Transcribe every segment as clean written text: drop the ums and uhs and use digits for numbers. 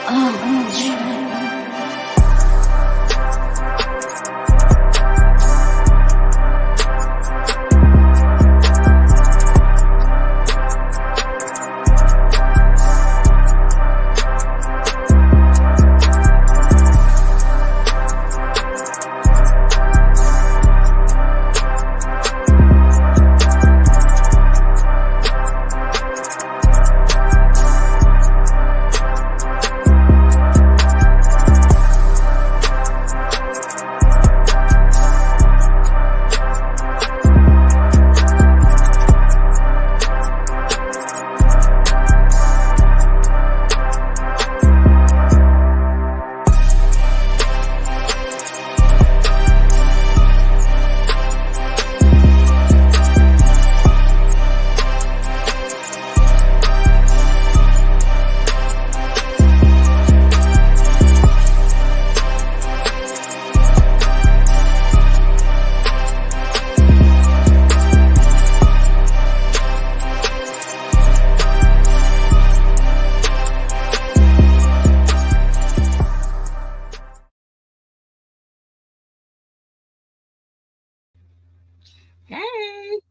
Hey,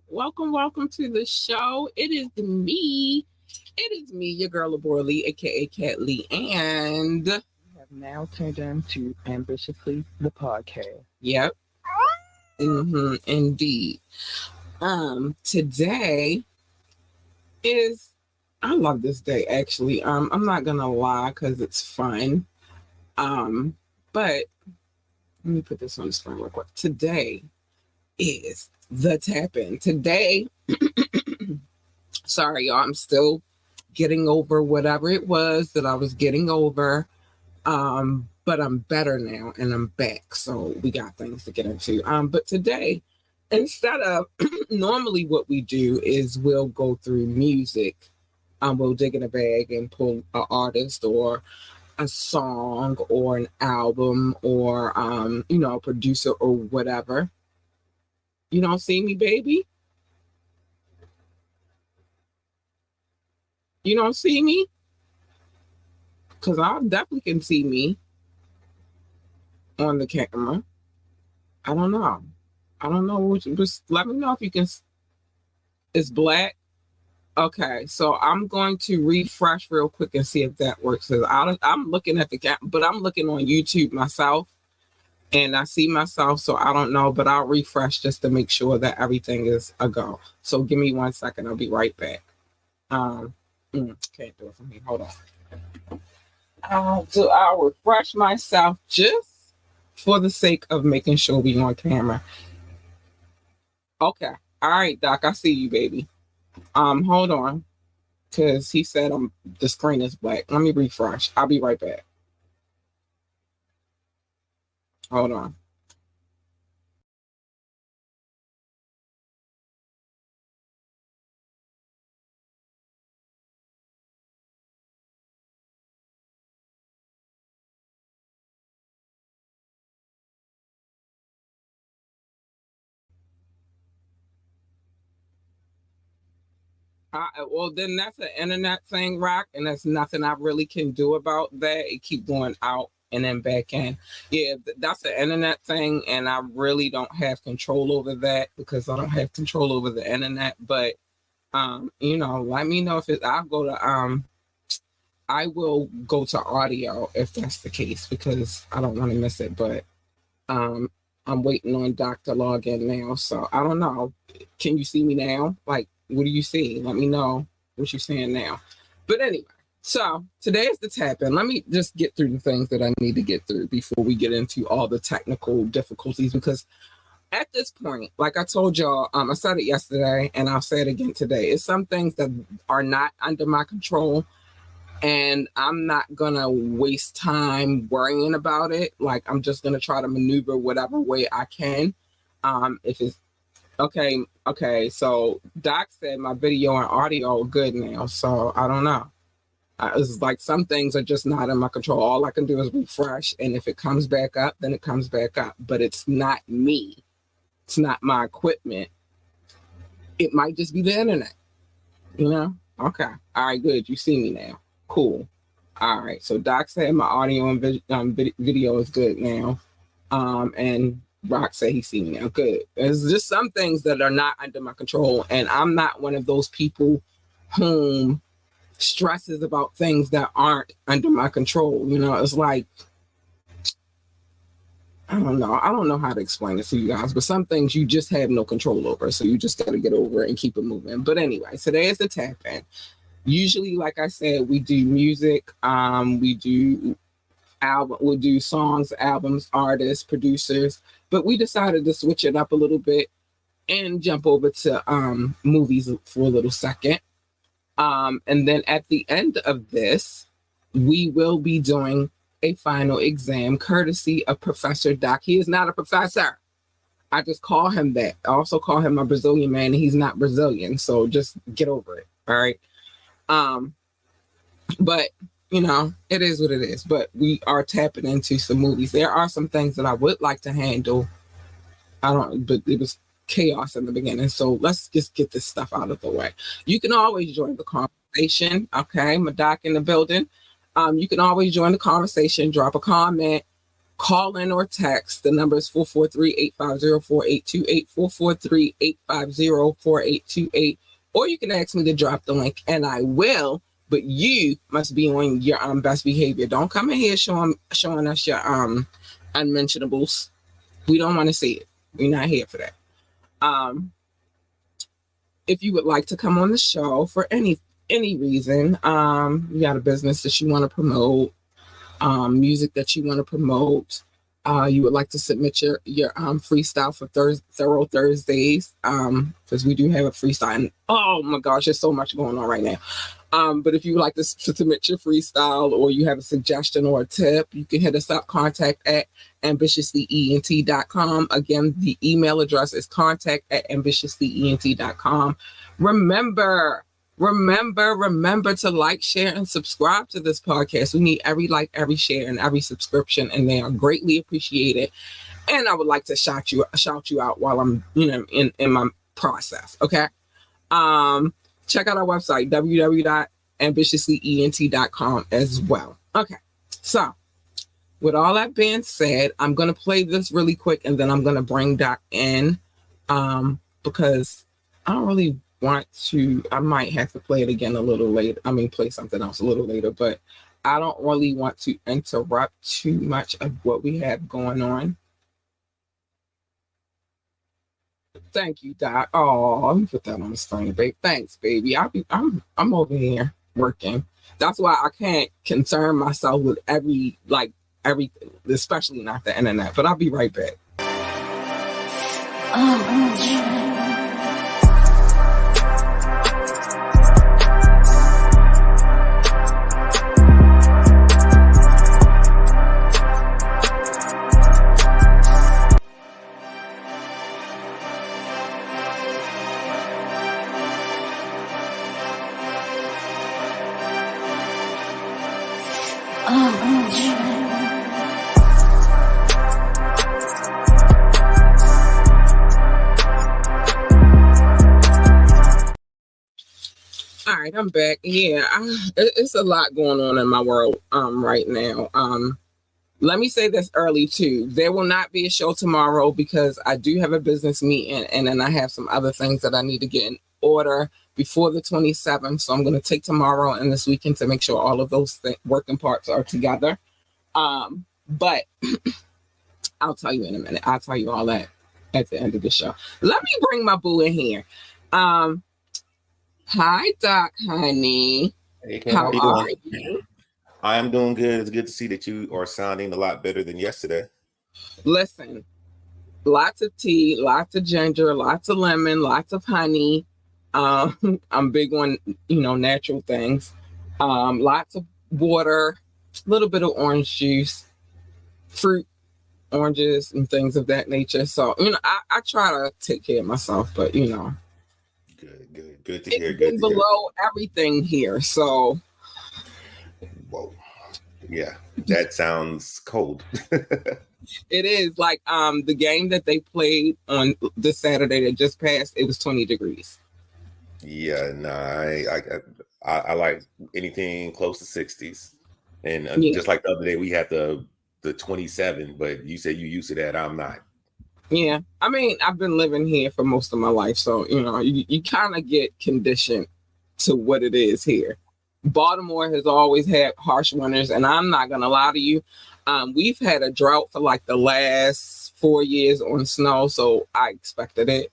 welcome to the show. It is me, your girl Labora Lee, aka Cat Lee, and have now turned into Ambitiously the podcast. yep, indeed. Today is I love this day actually. I'm not gonna lie because it's fun. But let me put this on the screen real quick. Today is the tap-in. Today, sorry y'all, I'm still getting over whatever it was that I was getting over. But I'm better now and I'm back. So we got things to get into. But today, instead of normally what we do is we'll go through music. We'll dig in a bag and pull an artist or a song or an album or a producer or whatever. You don't see me, baby? You don't see me? Because I definitely can see me on the camera. I don't know. Just let me know if you can. It's black. Okay, so I'm going to refresh real quick and see if that works. I'm looking at the camera, but I'm looking on YouTube myself, and I see myself, so I don't know, but I'll refresh just to make sure that everything is a go. So give me 1 second. I'll be right back. Can't do it from here. Hold on. So I'll refresh myself just for the sake of making sure we on camera. Okay. All right, Doc. I see you, baby. Hold on. Because he said the screen is black. Let me refresh. I'll be right back. Hold on. Well, then that's an internet thing, Rock, and there's nothing I really can do about that. It keep going out and then back in. Yeah, that's an internet thing, and I really don't have control over that because I don't have control over the internet. But let me know if I will go to audio if that's the case because I don't want to miss it. But I'm waiting on Doc to log in now, so I don't know. Can you see me now? Like, what do you see? Let me know what you're saying now. But anyway, so today is the tap-in. Let me just get through the things that I need to get through before we get into all the technical difficulties, because at this point, like I told y'all, I said it yesterday and I'll say it again today. It's some things that are not under my control, and I'm not gonna waste time worrying about it. Like, I'm just gonna try to maneuver whatever way I can. If it's okay. So Doc said my video and audio are good now. So I don't know. It's like some things are just not in my control. All I can do is refresh, and if it comes back up, then it comes back up. But it's not me. It's not my equipment. It might just be the internet. Okay. All right, good. You see me now. Cool. All right. So Doc said my audio and video is good now. And Rock said he's seen me now. Good. There's just some things that are not under my control, and I'm not one of those people whom stresses about things that aren't under my control. You know, it's like, I don't know. I don't know how to explain it to you guys, but some things you just have no control over. So you just got to get over it and keep it moving. But anyway, today is the tap in. Usually, like I said, we do music. We do we'll do songs, albums, artists, producers. But we decided to switch it up a little bit and jump over to movies for a little second. And then at the end of this, we will be doing a final exam courtesy of Professor Doc. He is not a professor. I just call him that. I also call him a Brazilian man, and he's not Brazilian. So just get over it. All right. But you know, it is what it is. But we are tapping into some movies. There are some things that I would like to handle. But it was chaos in the beginning. So let's just get this stuff out of the way. You can always join the conversation. Okay, my Doc in the building. You can always join the conversation, drop a comment, call in or text. The number is 443-850-4828, 443-850-4828. Or you can ask me to drop the link, and I will. But you must be on your best behavior. Don't come in here showing us your unmentionables. We don't want to see it. We're not here for that. If you would like to come on the show for any reason, you got a business that you want to promote, music that you want to promote, you would like to submit your freestyle for Thorough Thursdays, because we do have a freestyle. And oh my gosh, there's so much going on right now. But if you would like to submit your freestyle, or you have a suggestion or a tip, you can hit us up, contact@ambitiouslyent.com. Again, the email address is contact@ambitiouslyent.com. Remember to like, share, and subscribe to this podcast. We need every like, every share, and every subscription, and they are greatly appreciated. And I would like to shout you out while I'm, in my process. Okay. Check out our website, www.ambitiouslyent.com as well. Okay. So with all that being said, I'm going to play this really quick, and then I'm going to bring Doc in, because I don't really want to. I might have to play it again a little later. Play something else a little later, but I don't really want to interrupt too much of what we have going on. Thank you, Doc. Oh, let me put that on the screen, babe. Thanks, baby. I'm over here working. That's why I can't concern myself with everything, especially not the internet. But I'll be right back. All right, I'm back. Yeah, it's a lot going on in my world right now. Let me say this early too. There will not be a show tomorrow because I do have a business meeting, and then I have some other things that I need to get in order before the 27th. So I'm going to take tomorrow and this weekend to make sure all of those working parts are together. But I'll tell you in a minute. I'll tell you all that at the end of the show. Let me bring my boo in here. Hi, Doc, honey. Hey, Kim, how are you? I am doing good. It's good to see that you are sounding a lot better than yesterday. Listen, lots of tea, lots of ginger, lots of lemon, lots of honey. I'm big on, natural things. Lots of water, a little bit of orange juice, fruit, oranges, and things of that nature. So, I try to take care of myself, but, Good to hear. It's below everything here, so. Whoa. Yeah, that sounds cold. It is like the game that they played on this Saturday that just passed, it was 20 degrees. Yeah, I like anything close to 60s. And Yeah. just like the other day, we had the 27, but you said you used to that. I'm not. Yeah. I mean, I've been living here for most of my life. So, you kind of get conditioned to what it is here. Baltimore has always had harsh winters, and I'm not going to lie to you. We've had a drought for like the last 4 years on snow, so I expected it.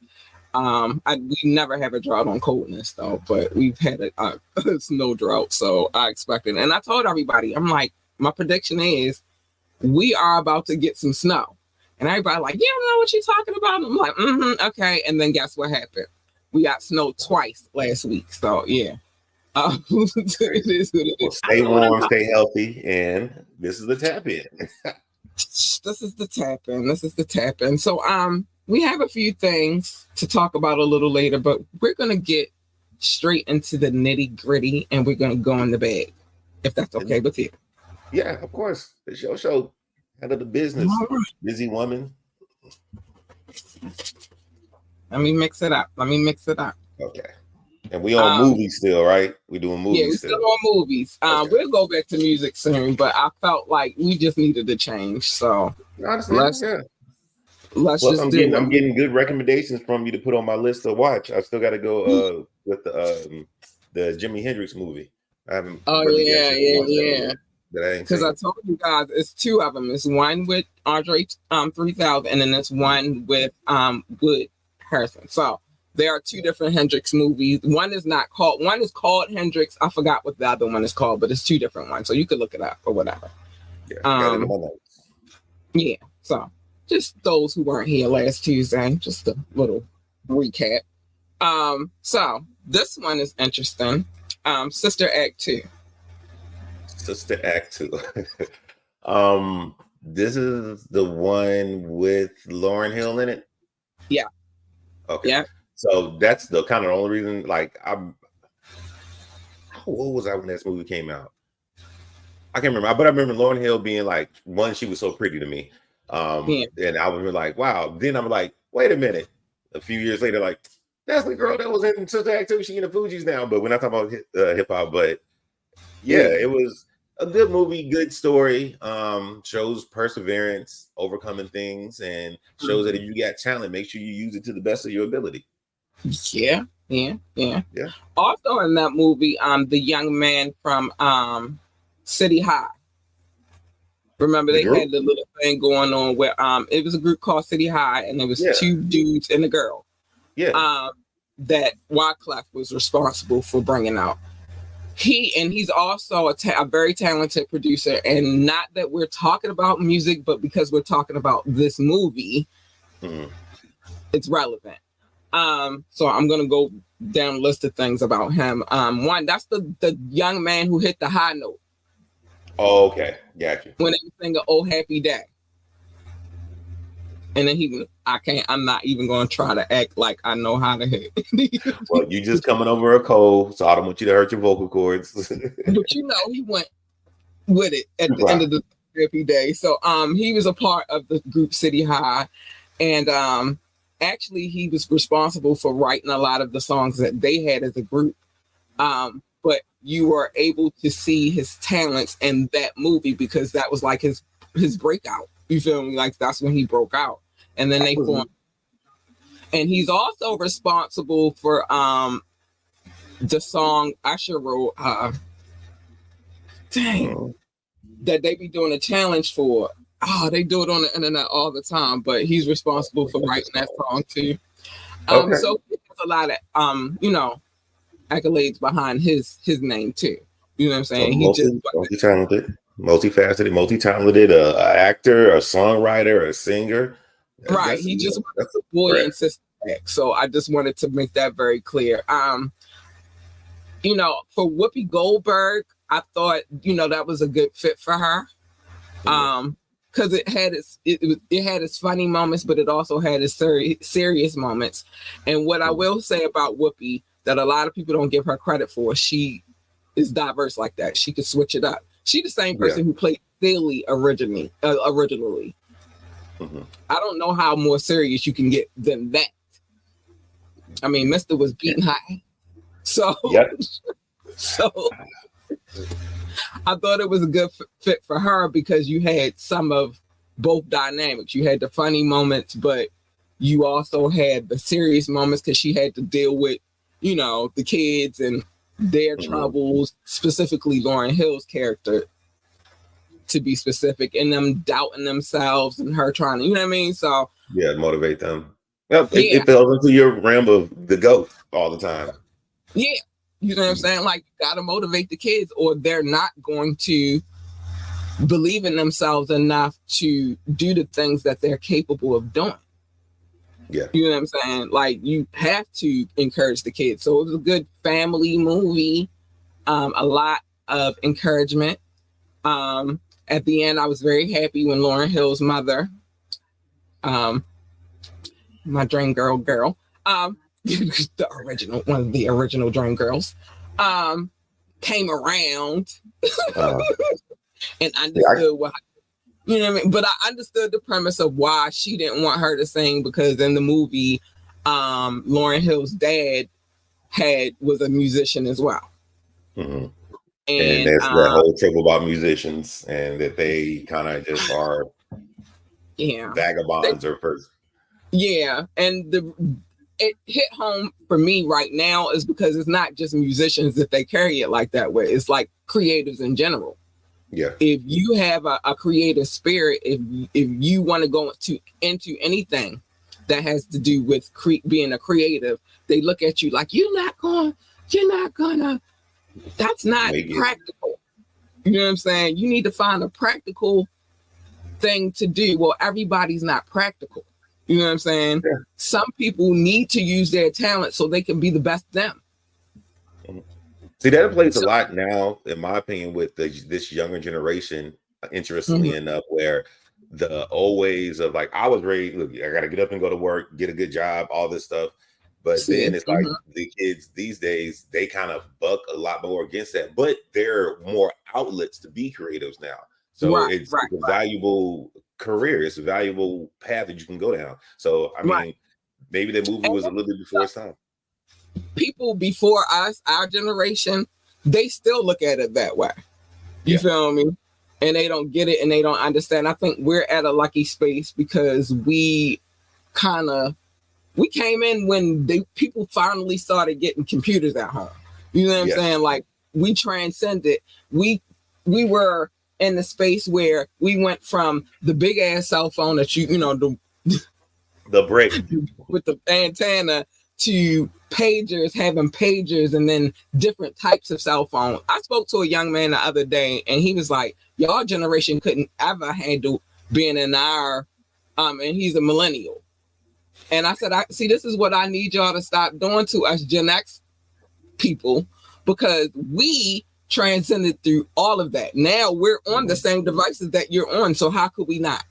We never have a drought on coldness though, but we've had a snow drought, so I expected it. And I told everybody, I'm like, my prediction is we are about to get some snow. And everybody like, yeah, I don't know what you're talking about. I'm like, okay. And then guess what happened? We got snow twice last week. So yeah. It is what it is. Well, stay warm, stay healthy, and this is the tap in. This is the tap in. This is the tap in. So we have a few things to talk about a little later, but we're gonna get straight into the nitty gritty, and we're gonna go in the bag, if that's okay with you. Yeah, of course. It's your show. Out of the business, Right. busy woman. Let me mix it up. Okay. And we on movies still, right? We doing movies. Yeah, we're still on movies. Okay. We'll go back to music soon, but I felt like we just needed to change. So honestly, let's just I'm do it. I'm getting good recommendations from you to put on my list to watch. I still got to go with the Jimi Hendrix movie. I haven't. Oh really yeah. Because I told you guys, it's two of them. It's one with Andre 3000, and then it's one with Wood Harrison. So there are two different Hendrix movies. One is called Hendrix. I forgot what the other one is called, but it's two different ones. So you could look it up or whatever. Yeah. Yeah. So just those who weren't here last Tuesday, just a little recap. So this one is interesting. Sister Act 2. Sister Act 2. This is the one with Lauryn Hill in it. Yeah. Okay. Yeah. So that's the kind of only reason. Like, how old was I when this movie came out? I can't remember, but I remember Lauryn Hill being like, one, she was so pretty to me. And I was like, wow. Then I'm like, wait a minute. A few years later, like, that's the girl that was in Sister Act 2. She in the Fugees now, but we're not talking about hip hop. But yeah, it was a good movie, good story. Shows perseverance, overcoming things, and shows that if you got talent, make sure you use it to the best of your ability. Yeah. Also in that movie, the young man from City High. Remember, they had the little thing going on where it was a group called City High, and there was two dudes and a girl. Yeah. That Wyclef was responsible for bringing out. He's also a very talented producer, and not that we're talking about music, but because we're talking about this movie, it's relevant. So I'm gonna go down a list of things about him. One, that's the young man who hit the high note. Oh, okay, gotcha. When they sing "Oh Happy Day," and then I'm not even gonna try to act like I know how to hit. Well, you just coming over a cold, so I don't want you to hurt your vocal cords. But he went with it at the end of the Happy Day. So he was a part of the group City High, and actually he was responsible for writing a lot of the songs that they had as a group. But you were able to see his talents in that movie because that was like his breakout. You feel me? Like that's when he broke out, and then they formed. And he's also responsible for the song Usher wrote. That they be doing a challenge for. They do it on the internet all the time, but he's responsible for writing that song too. So there's a lot of accolades behind his name too. You know what I'm saying? So multifaceted, multi-talented, actor, a songwriter, a singer. Right. He just was a boy in Sister Act. So I just wanted to make that very clear. For Whoopi Goldberg, I thought, that was a good fit for her. Because it had its funny moments, but it also had its serious moments. And what I will say about Whoopi that a lot of people don't give her credit for, she is diverse like that. She could switch it up. She's the same person who played Philly originally. I don't know how more serious you can get than that. I mean, Mr. was beating high. So, I thought it was a good fit for her because you had some of both dynamics. You had the funny moments, but you also had the serious moments because she had to deal with, you know, the kids and their troubles, specifically Lauryn Hill's character, to be specific, and them doubting themselves and her trying to, you know what I mean? So yeah, motivate them. Well, it fell into your realm of the GOAT all the time. Yeah. You know what I'm saying? Like, you got to motivate the kids or they're not going to believe in themselves enough to do the things that they're capable of doing. Yeah. You know what I'm saying? Like, you have to encourage the kids. So it was a good family movie, a lot of encouragement. At the end, I was very happy when Lauryn Hill's mother, my dream girl, the original, one of the original dream girls, came around and understood what, you know what I mean? But I understood the premise of why she didn't want her to sing, because in the movie, Lauryn Hill's dad was a musician as well. Mm-hmm. And that's that whole trouble about musicians and that they kind of just are vagabonds or first. Yeah. And it hit home for me right now is because it's not just musicians that they carry it like that way. It's like creatives in general. Yeah. If you have a creative spirit, if you want to go into anything that has to do with being a creative, they look at you like you're not gonna. That's not practical. You know what I'm saying? You need to find a practical thing to do. Well, everybody's not practical. You know what I'm saying? Yeah. Some people need to use their talent so they can be the best them. See, that plays a lot now, in my opinion, with this younger generation, interestingly enough, where the old ways of like, I was raised, look, I got to get up and go to work, get a good job, all this stuff. But then it's like the kids these days, they kind of buck a lot more against that. But there are more outlets to be creatives now. So it's a valuable career. It's a valuable path that you can go down. So, I mean, maybe the movie was a little bit before its time. People before us, our generation, they still look at it that way. You feel me? And they don't get it and they don't understand. I think we're at a lucky space because we came in when people finally started getting computers at home. You know what I'm saying? Like, we transcended. We were in the space where we went from the big ass cell phone that the brick with the antenna to pagers, having pagers, and then different types of cell phone. I spoke to a young man the other day, and he was like, "Y'all generation couldn't ever handle being in our," and he's a millennial. And I said, this is what I need y'all to stop doing to us Gen X people, because we transcended through all of that. Now we're on the same devices that you're on. So how could we not?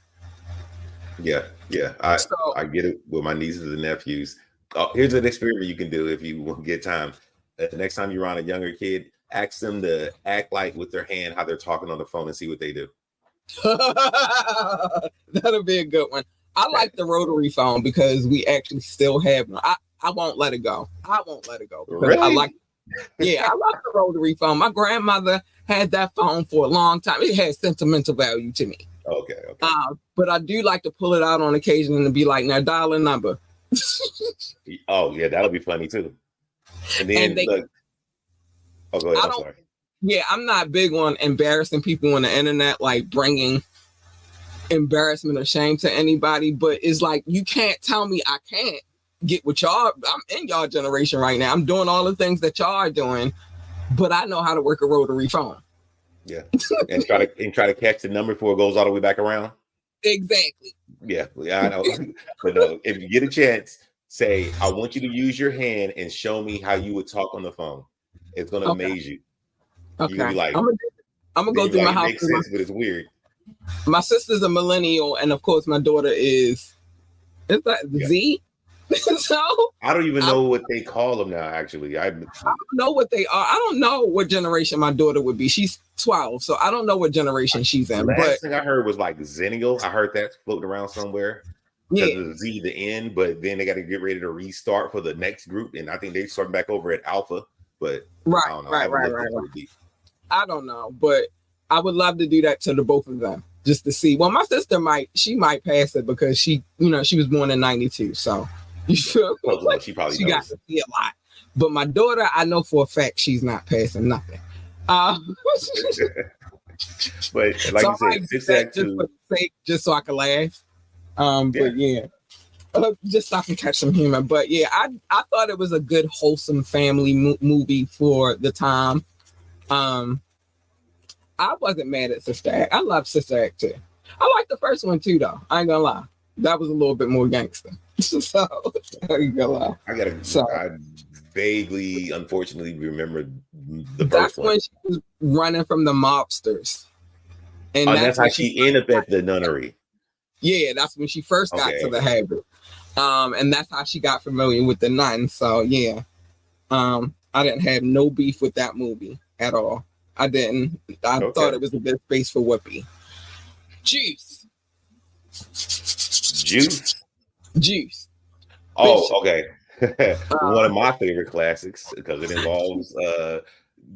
Yeah. I get it with my nieces and nephews. Here's an experiment you can do if you get time. The next time you're around a younger kid, ask them to act like with their hand how they're talking on the phone and see what they do. That'll be a good one. I like the rotary phone because we actually still have one. I won't let it go. Really? I like the rotary phone. My grandmother had that phone for a long time. It has sentimental value to me. Okay. But I do like to pull it out on occasion and be like, now dial a number. Oh yeah, that'll be funny too. And then go ahead. I'm sorry. Yeah, I'm not big on embarrassing people on the internet, like bringing embarrassment or shame to anybody. But it's like, you can't tell me I can't get with y'all. I'm in y'all generation right now. I'm doing all the things that y'all are doing, but I know how to work a rotary phone. Yeah, and try to catch the number before it goes all the way back around. Exactly. Yeah, I know. But if you get a chance, say, I want you to use your hand and show me how you would talk on the phone. It's gonna amaze you. Okay. You're gonna be like, I'm gonna go through my house. It makes sense, but it's weird. My sister's a millennial, and of course, my daughter is that Z? So I don't even know what they call them now. Actually, I don't know what they are. I don't know what generation my daughter would be. She's 12, so I don't know what generation she's in. Last thing I heard was like Zennial. I heard that floating around somewhere. Because of the Z, the N, but then they got to get ready to restart for the next group, and I think they're starting back over at Alpha. But I don't know. Right. I don't know, but I would love to do that to the both of them just to see. Well, my sister might pass it because she was born in '92, so you feel me? Oh, well, she probably She knows. got to see a lot. But my daughter, I know for a fact she's not passing nothing. But like So you said, Six Act just 2. for the sake, just so I can laugh. Yeah. But yeah. Just so I can catch some humor. But yeah, I thought it was a good, wholesome family movie for the time. I wasn't mad at Sister Act. I love Sister Act too. I like the first one too, though. I ain't gonna lie. That was a little bit more gangster. So I ain't gonna lie. I vaguely, unfortunately, remember the That's first one. when she was running from the mobsters. And that's how she ended up at the nunnery. Yeah, that's when she first got to the habit. And that's how she got familiar with the nun. So yeah. I didn't have no beef with that movie at all. I didn't. I thought it was a good space for Whoopi. Juice. Oh, okay. One of my favorite classics because it involves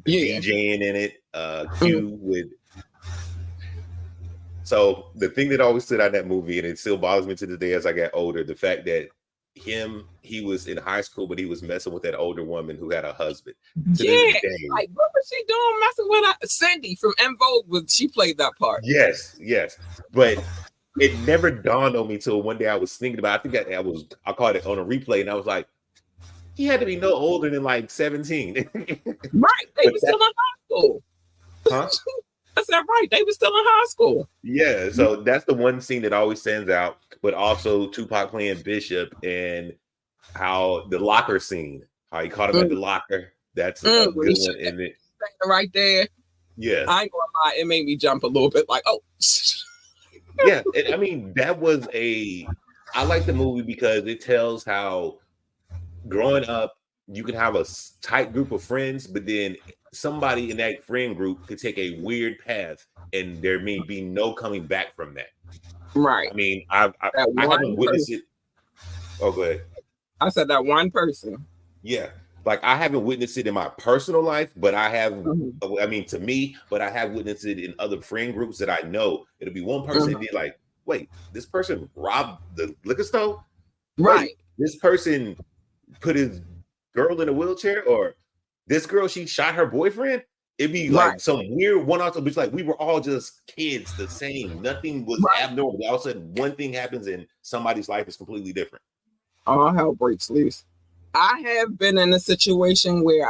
DJing in it. Q with. So the thing that always stood out in that movie, and it still bothers me to this day as I get older, the fact that he was in high school, but he was messing with that older woman who had a husband. Like what was she doing messing with Cindy from En Vogue? She played that part. Yes. But it never dawned on me till one day I was thinking about. I think I caught it on a replay, and I was like, he had to be no older than like 17. Right, they were still in high school. Huh? I said, right, they were still in high school. Yeah, so that's the one scene that always stands out. But also Tupac playing Bishop and how the locker scene, how he caught him at the locker. That's a good one in it. Right there. Yeah. I ain't gonna lie, it made me jump a little bit like, oh. Yeah, I mean, that was I like the movie because it tells how growing up, you can have a tight group of friends, but then somebody in that friend group could take a weird path and there may be no coming back from that. Right. I mean, I haven't witnessed it. Oh, go ahead. I said that one person. Yeah. Like I haven't witnessed it in my personal life, but I have, I mean, to me, but I have witnessed it in other friend groups that I know. It'll be one person be like, wait, this person robbed the liquor store? Right. Wait, this person put his girl in a wheelchair, or this girl, she shot her boyfriend. It'd be like some weird one-off, but it's like we were all just kids, the same. Nothing was abnormal. All of a sudden, one thing happens and somebody's life is completely different. All hell breaks loose. I have been in a situation where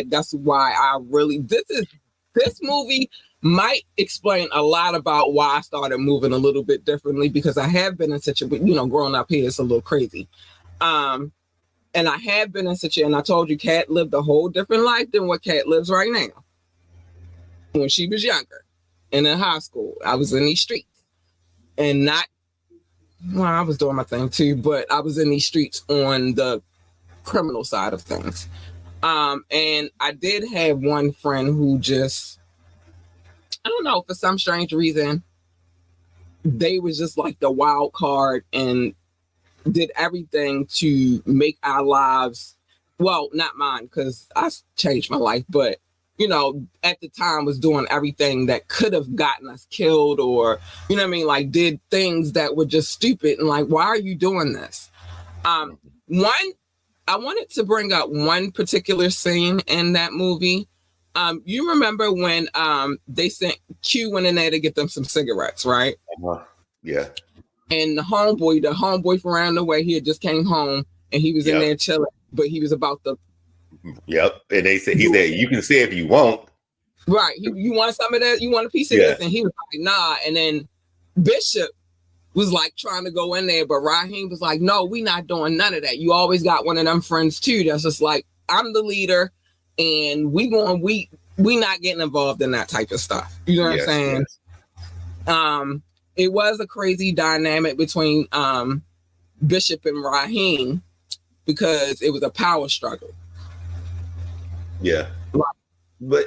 that's why I really, this movie might explain a lot about why I started moving a little bit differently, because I have been in such a, growing up here, it's a little crazy. And I have been in such a, and I told you, Kat lived a whole different life than what Kat lives right now. When she was younger and in high school, I was in these streets and I was doing my thing too, but I was in these streets on the criminal side of things. And I did have one friend who just, I don't know, for some strange reason, they was just like the wild card and did everything to make our lives, well, not mine, because I changed my life, but at the time was doing everything that could have gotten us killed, or like did things that were just stupid and like, why are you doing this? I wanted to bring up one particular scene in that movie. You remember when they sent Q went in there to get them some cigarettes, right? Yeah. And the homeboy from around the way, he had just came home and he was in there chilling, but he was about to. Yep. And he said, you can say if you want. Right. You want some of that? You want a piece of this? And he was like, nah. And then Bishop was like trying to go in there, but Raheem was like, no, we not doing none of that. You always got one of them friends too that's just like, I'm the leader and we not getting involved in that type of stuff. You know what I'm saying? Yes. It was a crazy dynamic between Bishop and Raheem because it was a power struggle. Yeah. But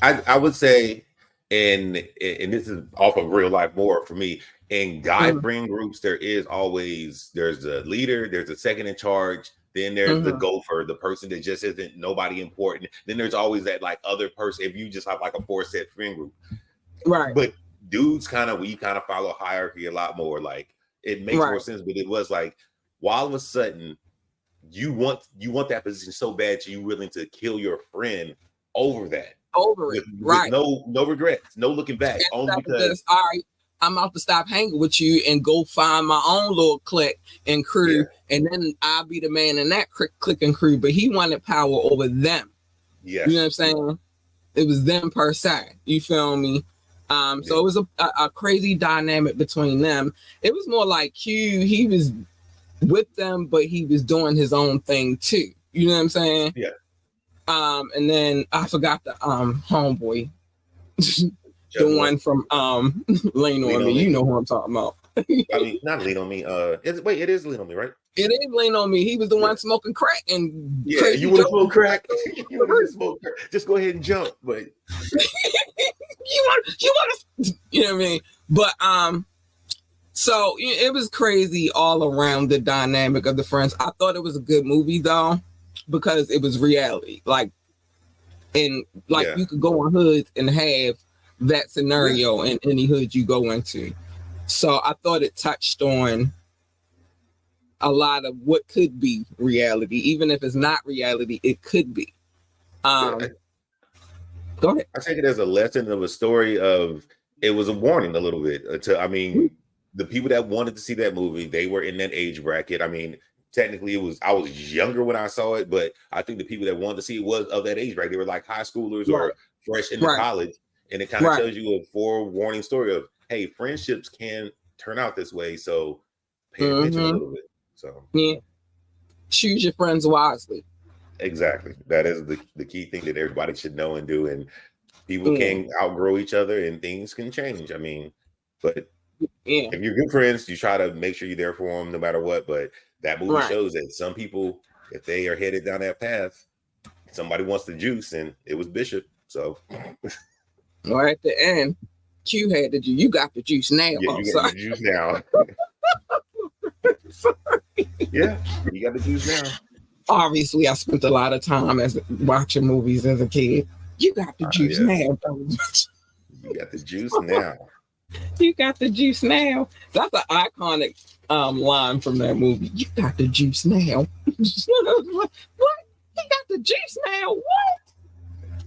I would say, and this is off of real life more for me, in guy friend groups, there's a leader, there's a second in charge, Then there's the Mhm. gopher, the person that just isn't nobody important. Then there's always that like other person. If you just have like a 4-set friend group, Right. but dudes we kind of follow hierarchy a lot more. Like it makes more Right. sense. But it was like, well, all of a sudden, you want that position so bad, you willing to kill your friend over that. Over it. Right. With no regrets, no looking back. Only because all right, I'm about to stop hanging with you and go find my own little clique and crew, and then I'll be the man in that clique and crew. But he wanted power over them. Yes. You know what I'm saying? It was them per se. You feel me? So it was a crazy dynamic between them. It was more like Q, he was with them, but he was doing his own thing too. You know what I'm saying? Yeah. And then I forgot the homeboy. The one from Lean on Me. You know who I'm talking about. I mean, not Lean on Me. It is Lean on Me, right? It is Lean on Me. He was the one smoking crack and you want to smoke crack? You want to smoke crack? Just go ahead and jump, but you want to, you know what I mean? But so it was crazy all around the dynamic of the friends. I thought it was a good movie though, because it was reality. You could go on hoods and have that scenario in any hood you go into. So I thought it touched on a lot of what could be reality, even if it's not reality, it could be. Go ahead. I take it as a lesson of a story of it was a warning a little bit the people that wanted to see that movie, they were in that age bracket. I mean, technically I was younger when I saw it, but I think the people that wanted to see it was of that age bracket. They were like high schoolers or fresh into college. And it kind of tells you a forewarning story of, hey, friendships can turn out this way. So pay attention a little bit. So choose your friends wisely. Exactly. That is the key thing that everybody should know and do. And people can outgrow each other and things can change. I mean, but if you're good friends, you try to make sure you're there for them no matter what. But that movie shows that some people, if they are headed down that path, somebody wants the juice, and it was Bishop. So at the end, Q had the juice. You got the juice now. Yeah, you got the juice now. Yeah, you got the juice now. Obviously, I spent a lot of time watching movies as a kid. You got the juice now. You got the juice now. You got the juice now. That's an iconic line from that movie. You got the juice now. What? You got the juice now? What?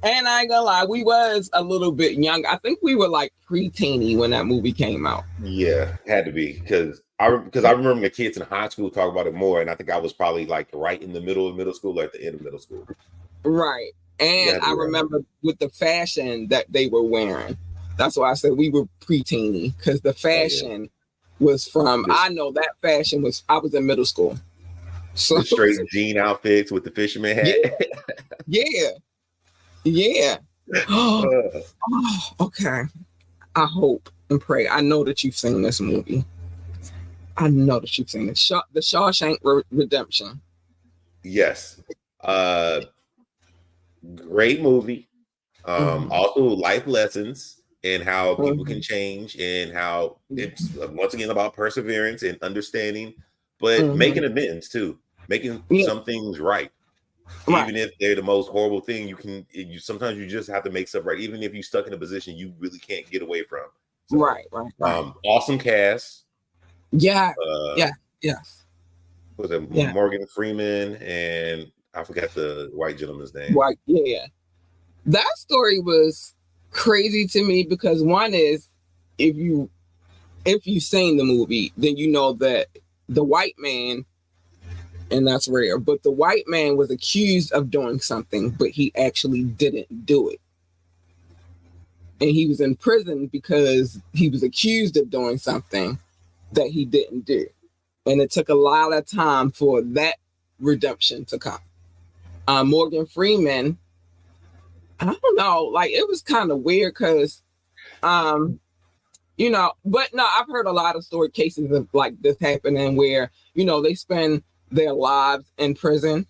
And I ain't gonna lie, we was a little bit young. I think we were like pre-teeny when that movie came out. Yeah, had to be because I remember the kids in high school talk about it more, and I think I was probably like right in the middle of middle school or at the end of middle school. Right, and I remember with the fashion that they were wearing. That's why I said we were pre-teeny, because the fashion was from. I know that fashion was. I was in middle school, so the straight jean outfits with the fisherman hat. Yeah. Oh, okay. I hope and pray. I know that you've seen this movie. I know that you've seen it. The Shawshank Redemption. Yes. Great movie. Also life lessons and how people can change and how it's once again about perseverance and understanding, but making amends too, making some things right. Even if they're the most horrible thing, you sometimes you just have to make stuff right. Even if you're stuck in a position you really can't get away from. So, right. Awesome cast. Yes. Was it Morgan Freeman and I forgot the white gentleman's name. Right. Yeah. That story was crazy to me because one is if you've seen the movie, then you know that the white man, and that's rare, but the white man was accused of doing something, but he actually didn't do it. And he was in prison because he was accused of doing something that he didn't do. And it took a lot of time for that redemption to come. Morgan Freeman, I don't know, like it was kind of weird because, but no, I've heard a lot of story cases of like this happening where, they spend their lives in prison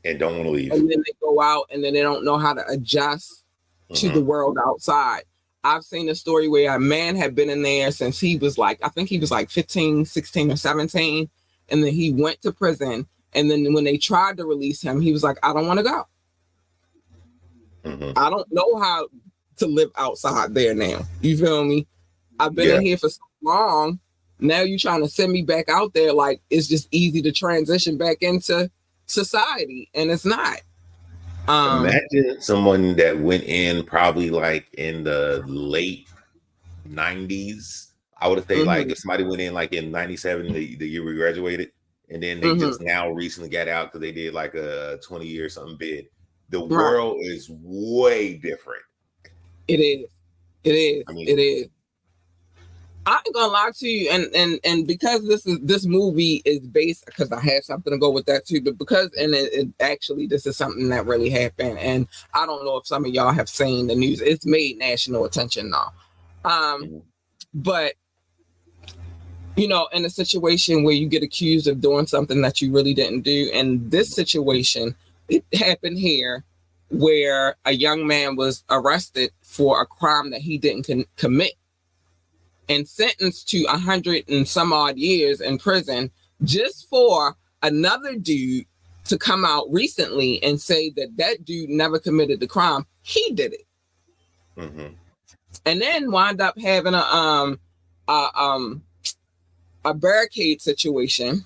and don't want to leave. And then they go out and then they don't know how to adjust to the world outside. I've seen a story where a man had been in there since he was like, I think he was like 15, 16 or 17. And then he went to prison And then when they tried to release him, he was like, I don't want to go. I don't know how to live outside there now. You feel me? I've been in here for so long. Now you trying to send me back out there like it's just easy to transition back into society, and it's not. Imagine someone that went in probably like in the late 90s. I would say like if somebody went in like in 97, the year we graduated, and then they just now recently got out because they did like a 20-year something bid. The world is way different. It is. It is. I mean, it is. I ain't gonna lie to you, and because this movie is based, because I had something to go with that too, but because it actually this is something that really happened, and I don't know if some of y'all have seen the news. It's made national attention now, but you know, in a situation where you get accused of doing something that you really didn't do, and this situation, it happened here, where a young man was arrested for a crime that he didn't commit, and sentenced to 100 and some odd years in prison just for another dude to come out recently and say that dude never committed the crime. He did it. And then wind up having a barricade situation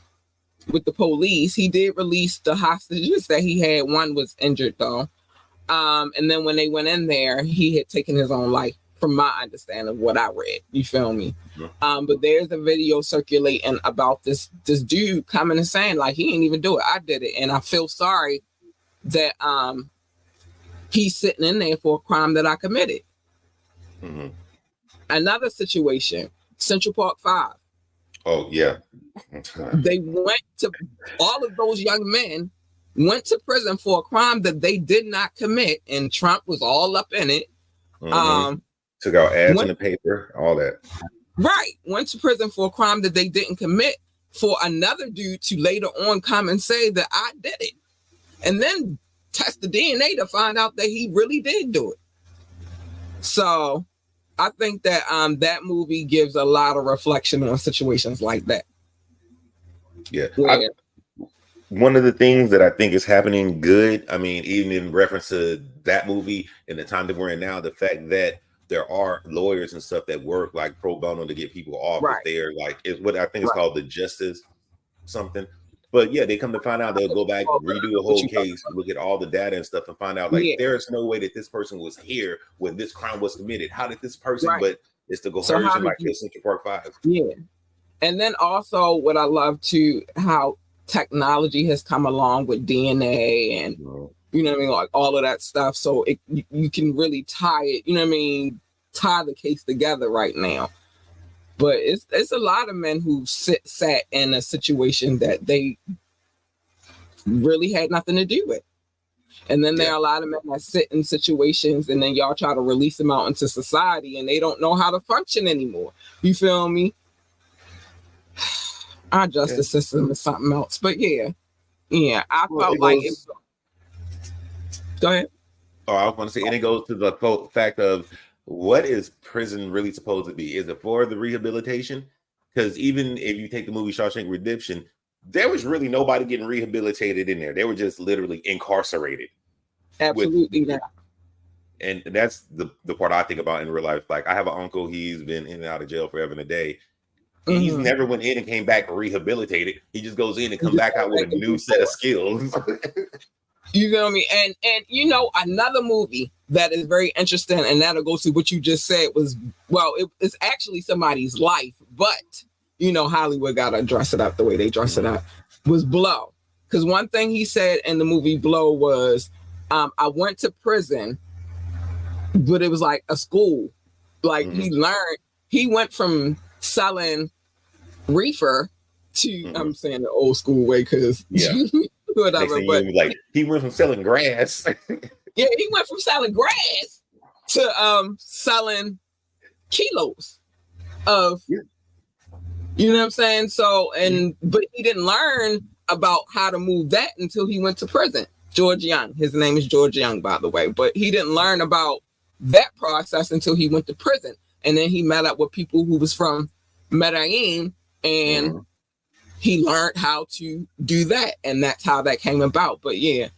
with the police. He did release the hostages that he had. One was injured though. And then when they went in there, he had taken his own life, from my understanding of what I read. You feel me? But there's a video circulating about this dude coming and saying like he ain't even do it. I did it. And I feel sorry that he's sitting in there for a crime that I committed. Another situation, Central Park 5. Oh yeah. They went to, all of those young men went to prison for a crime that they did not commit, and Trump was all up in it. Took out ads in the paper, all that. Right. Went to prison for a crime that they didn't commit, for another dude to later on come and say that I did it. And then test the DNA to find out that he really did do it. So I think that that movie gives a lot of reflection on situations like that. Yeah. One of the things that I think is happening good, I mean, even in reference to that movie and the time that we're in now, the fact that there are lawyers and stuff that work like pro bono to get people off if they're like, it's what I think is called the justice something. But yeah, they come to find out, they'll go back, redo the whole case, look at all the data and stuff, and find out like there is no way that this person was here when this crime was committed. How did this person? But it's the coercion, like this Central Park 5. Yeah, and then also what I love too, how technology has come along with DNA and you know what I mean, like all of that stuff. So you can really tie it, you know what I mean, tie the case together right now. But it's a lot of men who sat in a situation that they really had nothing to do with. And then there are a lot of men that sit in situations and then y'all try to release them out into society and they don't know how to function anymore. You feel me? Our justice system is something else. But yeah, I felt like it. Go ahead. Oh, I was going to say, and it goes to the fact of, what is prison really supposed to be? Is it for the rehabilitation? Because even if you take the movie Shawshank Redemption, there was really nobody getting rehabilitated in there. They were just literally incarcerated. Absolutely not. And that's the part I think about in real life. Like, I have an uncle, he's been in and out of jail forever and a day. He's never went in and came back rehabilitated. He just goes in and come back out with a new set of skills. You feel me? And you know, another movie that is very interesting, and that'll go to what you just said was, well, it's actually somebody's life, but you know, Hollywood gotta dress it up the way they dress it up, was Blow. Because one thing he said in the movie Blow was, I went to prison, but it was like a school. Like he went from selling reefer to, I'm saying the old school way because whatever, but like he went from selling grass. Yeah, he went from selling grass to selling kilos of, you know what I'm saying? So, but he didn't learn about how to move that until he went to prison. George Young, his name is George Young, by the way, but he didn't learn about that process until he went to prison. And then he met up with people who was from Medellin and he learned how to do that, and that's how that came about. But yeah,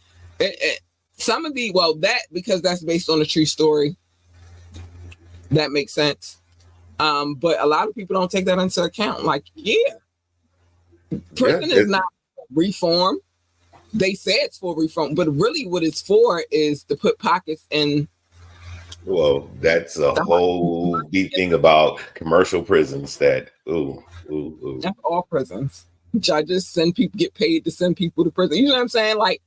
some of the because that's based on a true story, that makes sense. But a lot of people don't take that into account. Like, prison is not reform. They say it's for reform, but really what it's for is to put pockets in. Well, that's a whole deep thing about commercial prisons that, That's all prisons. Judges get paid to send people to prison. You know what I'm saying? Like,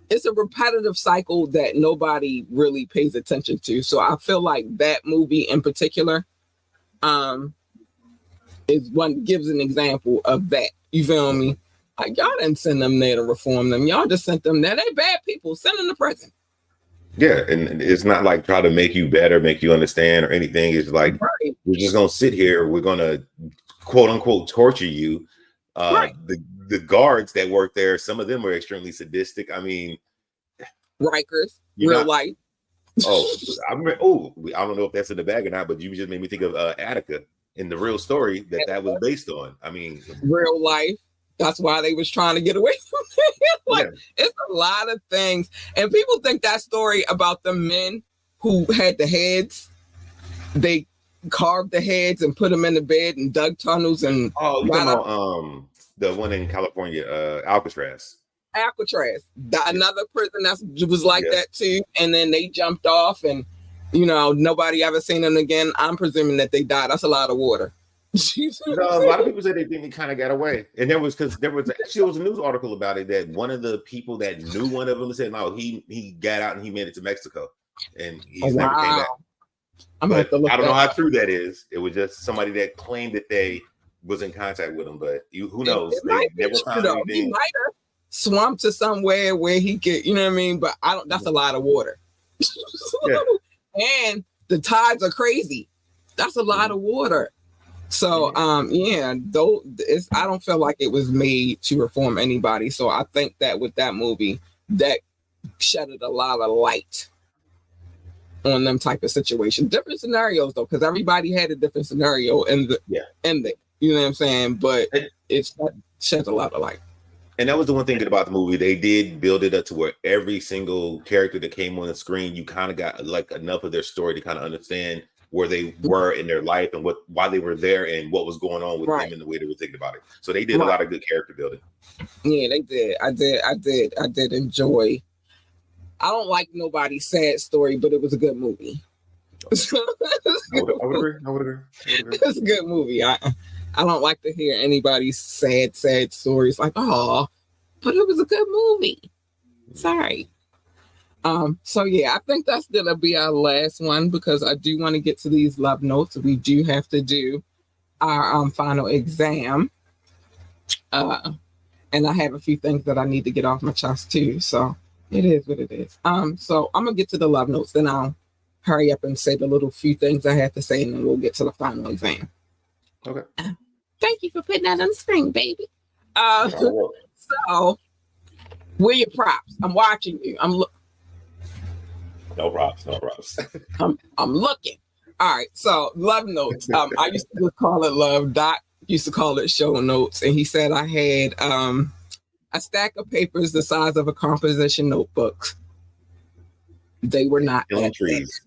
it's a repetitive cycle that nobody really pays attention to. So I feel like that movie in particular gives an example of that. You feel me? Like, y'all didn't send them there to reform them. Y'all just sent them there. They bad people. Send them to prison. Yeah, and it's not like try to make you better, make you understand or anything. It's like, we're just going to sit here. We're going to, quote unquote, torture you. The guards that work there, some of them are extremely sadistic. I mean, Rikers, real life. I don't know if that's in the bag or not, but you just made me think of Attica in the real story that was based on. I mean, real life. That's why they was trying to get away from it. It's a lot of things. And people think that story about the men who had the heads, they carved the heads and put them in the bed and dug tunnels and you're talking about the one in California, Alcatraz. Another prison that was like that too. And then they jumped off and nobody ever seen them again. I'm presuming that they died. That's a lot of water. A lot of people said they think he kind of got away, and there was a news article about it that one of the people that knew one of them said no, he got out and he made it to Mexico, and he's never came back. I don't know how true that is. It was just somebody that claimed that they was in contact with him, but who knows? They never found anything. He might have swum to somewhere where he could, you know what I mean? But that's a lot of water, and the tides are crazy. That's a lot of water. So, I don't feel like it was made to reform anybody. So I think that with that movie, that shedded a lot of light on them type of situations. Different scenarios though, because everybody had a different scenario in the you know what I'm saying? But it sheds a lot of light. And that was the one thing about the movie. They did build it up to where every single character that came on the screen, you kind of got like enough of their story to kind of understand where they were in their life and why they were there and what was going on with them and the way they were thinking about it. So they did a lot of good character building. Yeah, they did. I did enjoy. I don't like nobody's sad story, but it was a good movie. I would agree. It's a good movie. I don't like to hear anybody's sad stories like, oh, but it was a good movie. Sorry. So yeah, I think that's gonna be our last one because I do want to get to these love notes. We do have to do our final exam. And I have a few things that I need to get off my chest too. So it is what it is. So I'm gonna get to the love notes, then I'll hurry up and say the little few things I have to say, and then we'll get to the final exam. Okay. Thank you for putting that on the screen, baby. So where your props? I'm watching you. No props. I'm looking. All right. So love notes. I used to just call it love. Doc used to call it show notes. And he said I had a stack of papers the size of a composition notebook. They were not killing trees.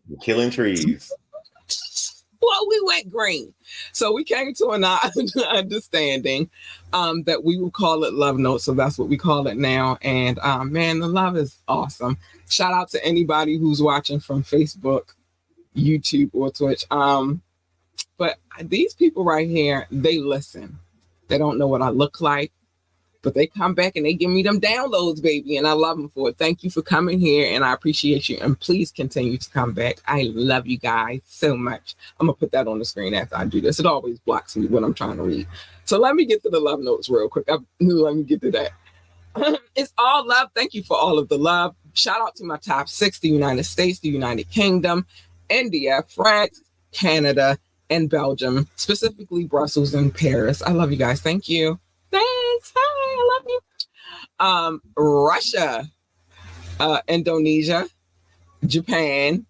Well, we went green. So we came to an understanding that we would call it love notes. So that's what we call it now. And man, the love is awesome. Shout out to anybody who's watching from Facebook, YouTube, or Twitch. But these people right here, they listen. They don't know what I look like, but they come back and they give me them downloads, baby. And I love them for it. Thank you for coming here. And I appreciate you. And please continue to come back. I love you guys so much. I'm going to put that on the screen after I do this. It always blocks me when I'm trying to read. So let me get to the love notes real quick. Let me get to that. It's all love. Thank you for all of the love. Shout out to my top 6, the United States, the United Kingdom, India, France, Canada, and Belgium, specifically Brussels and Paris. I love you guys. Thank you. Thanks. Hi, I love you. Russia, Indonesia, Japan,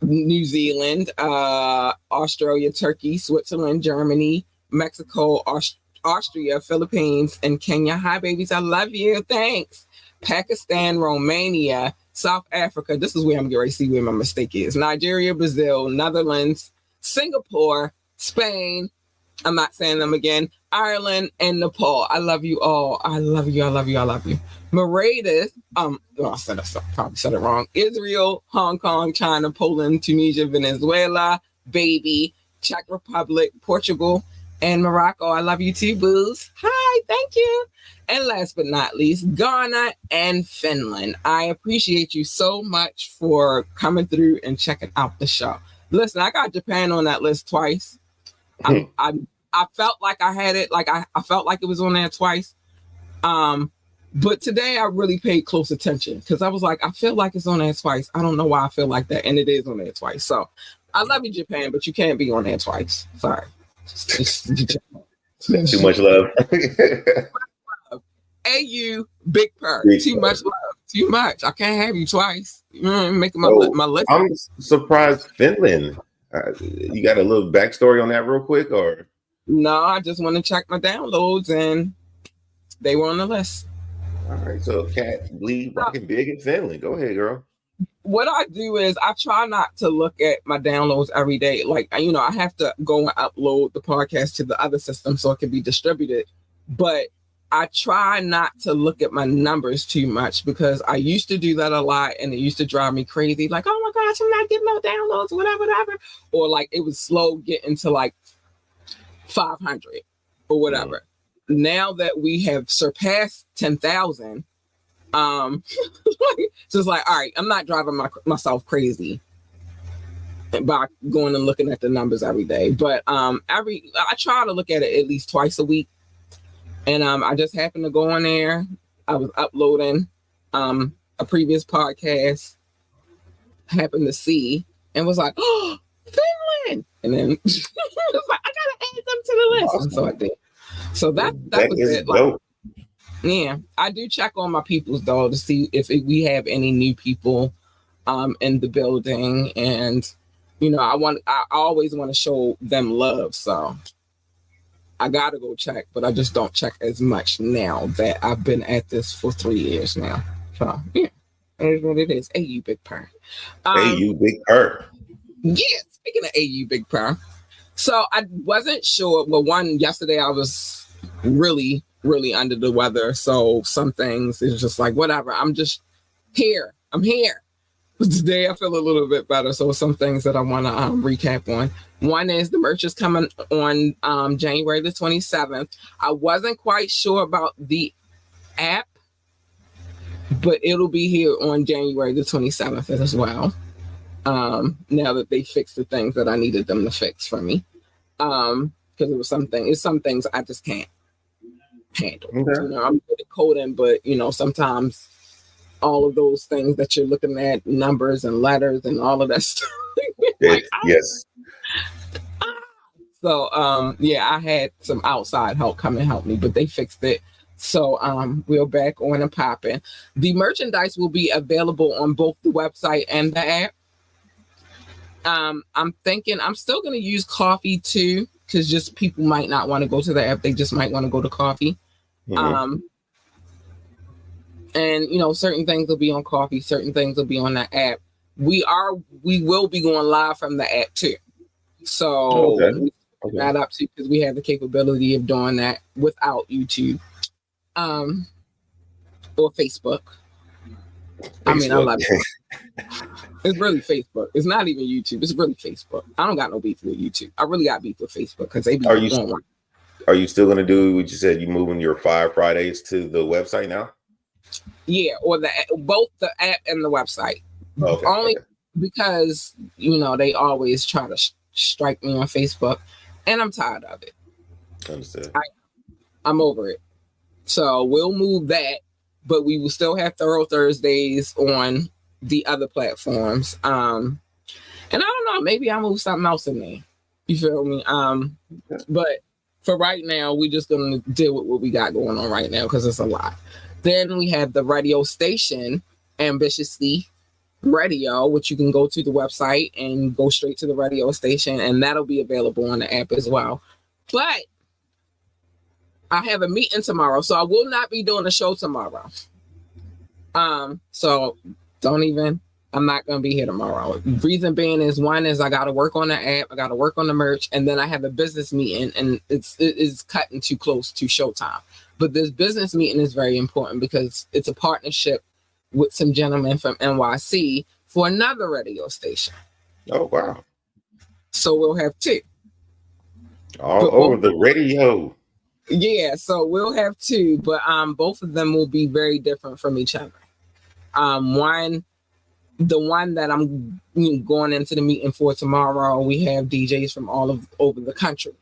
New Zealand, Australia, Turkey, Switzerland, Germany, Mexico, Austria, Philippines, and Kenya. Hi, babies. I love you. Thanks. Pakistan, Romania, South Africa. This is where I'm getting ready to see where my mistake is. Nigeria, Brazil, Netherlands, Singapore, Spain. I'm not saying them again. Ireland and Nepal. I love you all. I love you. I love you. I love you. Mauritius. I probably said it wrong. Israel, Hong Kong, China, Poland, Tunisia, Venezuela, baby, Czech Republic, Portugal, and Morocco. I love you too, booze. Hi, thank you. And last but not least, Ghana and Finland. I appreciate you so much for coming through and checking out the show. Listen, I got Japan on that list twice. I felt like I had it, like I felt like it was on there twice. But today I really paid close attention because I was like, I feel like it's on there twice. I don't know why I feel like that. And it is on there twice. So I love you, Japan, but you can't be on there twice. Sorry. Too much love. AU, Big Purr. Too much love. Too much. I can't have you twice. Making my list. I'm surprised Finland. You got a little backstory on that real quick, or? No, I just want to check my downloads and they were on the list. All right, so Cat Lee rocking big in Finland. Go ahead, girl. What I do is I try not to look at my downloads every day. Like, I have to go and upload the podcast to the other system so it can be distributed. But I try not to look at my numbers too much because I used to do that a lot and it used to drive me crazy. Like, oh my gosh, I'm not getting no downloads, whatever. Or like it was slow getting to like 500 or whatever. Now that we have surpassed 10,000, so it's like, all right, I'm not driving myself crazy by going and looking at the numbers every day. But I try to look at it at least twice a week. And I just happened to go on there. I was uploading a previous podcast, happened to see, and was like, oh, Finland. And then I was like, I gotta add them to the list. Awesome. And so I did. So that was it. Like, yeah, I do check on my peoples though to see if we have any new people in the building, and I always want to show them love. So I gotta go check, but I just don't check as much now that I've been at this for 3 years now. So yeah, it is what it is. AU Big Purr. AU Big Purr. Yeah, speaking of AU Big Purr. So I wasn't sure. Well, yesterday I was really, really under the weather. So some things is just like, whatever. I'm just here. I'm here. But today I feel a little bit better. So some things that I want to recap on. One is the merch is coming on January the 27th. I wasn't quite sure about the app, but it'll be here on January the 27th as well. Now that they fixed the things that I needed them to fix for me. Because it's some things I just can't handle. Okay. I'm good at coding, but sometimes all of those things that you're looking at, numbers and letters and all of that stuff. Yes. So I had some outside help come and help me, but they fixed it. So we're back on and popping. The merchandise will be available on both the website and the app. I'm thinking I'm still going to use coffee too, because just people might not want to go to the app. They just might want to go to coffee. Mm-hmm. And certain things will be on coffee, certain things will be on the app. We will be going live from the app too. So that up to, because we have the capability of doing that without YouTube or Facebook. I mean, I love it. It's really Facebook. It's not even YouTube. It's really Facebook. I don't got no beef with YouTube. I really got beef with Facebook because they be on. Are you still going to do what you said? You moving your Fire Fridays to the website now? Yeah, or both the app and the website. Only because they always try to strike me on Facebook, and I'm tired of it. Understood. I'm over it. So we'll move that, but we will still have Thorough Thursdays on the other platforms. And I don't know, maybe I'll move something else in there. You feel me? But for right now, we're just gonna deal with what we got going on right now because it's a lot. Then we have the radio station, Ambitiously Radio, which you can go to the website and go straight to the radio station, and that'll be available on the app as well. But I have a meeting tomorrow, so I will not be doing a show tomorrow. So don't even. I'm not gonna be here tomorrow. Reason being is one is I gotta work on the app, I gotta work on the merch, and then I have a business meeting, and it is cutting too close to showtime. But this business meeting is very important because it's a partnership with some gentlemen from NYC for another radio station. Oh wow! So we'll have two. All over the radio. Yeah, so we'll have two, but both of them will be very different from each other. The one that I'm going into the meeting for tomorrow, we have DJs from over the country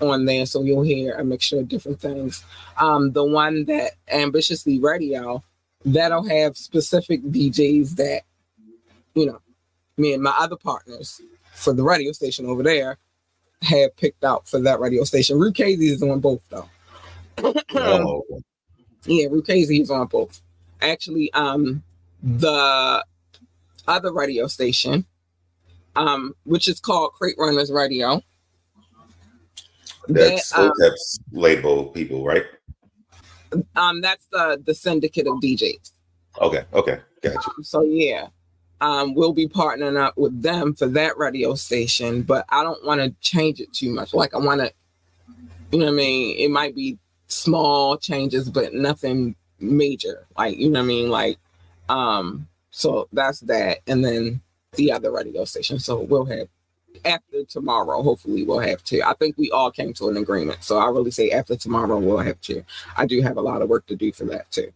on there, so you'll hear a mixture of different things. The one that Ambitiously Radio, that'll have specific DJs that, me and my other partners for the radio station over there have picked out for that radio station. Rukazi is on both though. Oh. Yeah, Rukazi is on both. Actually, the other radio station, which is called Crate Runners Radio. That's OTEP's label people, right? That's the syndicate of DJs. Okay, gotcha. So yeah, we'll be partnering up with them for that radio station, but I don't want to change it too much. Like I want to, it might be small changes, but nothing major. Like, so that's that. And then the other radio station. So we'll have, after tomorrow, hopefully we'll have two. I think we all came to an agreement. So I really say after tomorrow, we'll have two. I do have a lot of work to do for that too.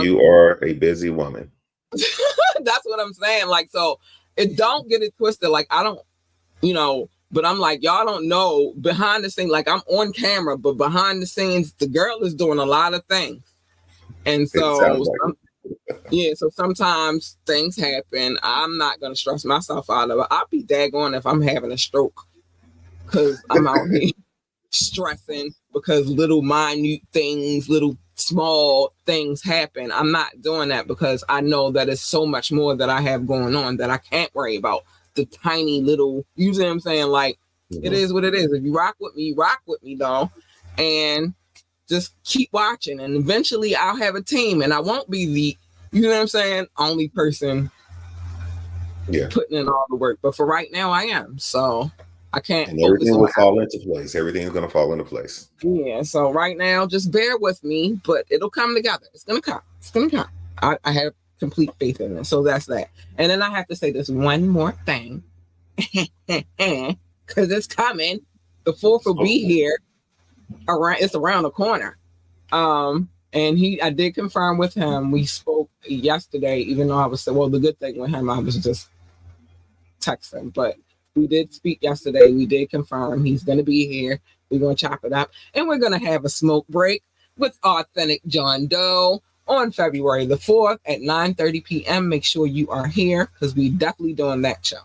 You are a busy woman. That's what I'm saying. Like, so it don't get it twisted. Like, I don't, but I'm like, y'all don't know behind the scenes. Like, I'm on camera, but behind the scenes, the girl is doing a lot of things. And so, so sometimes things happen. I'm not going to stress myself out of it. I'll be daggone if I'm having a stroke because I'm out here stressing because little minute things, little small things happen. I'm not doing that because I know that it's so much more that I have going on that I can't worry about the tiny little, you see what I'm saying? Like, It is what it is. If you rock with me, though. And just keep watching. And eventually I'll have a team and I won't be the, only person putting in all the work. But for right now, I am. So I can't. And everything will fall into place. Everything's going to fall into place. Yeah. So right now, just bear with me, but it'll come together. It's going to come. I have complete faith in it. So that's that. And then I have to say this one more thing. Because it's coming. The 4th will be here. It's around the corner. And I did confirm with him. We spoke yesterday, even though the good thing with him, I was just texting, but we did speak yesterday. We did confirm he's going to be here. We're going to chop it up and we're going to have a smoke break with Authentic John Doe on February the 4th at 9:30 p.m. Make sure you are here because we definitely doing that show.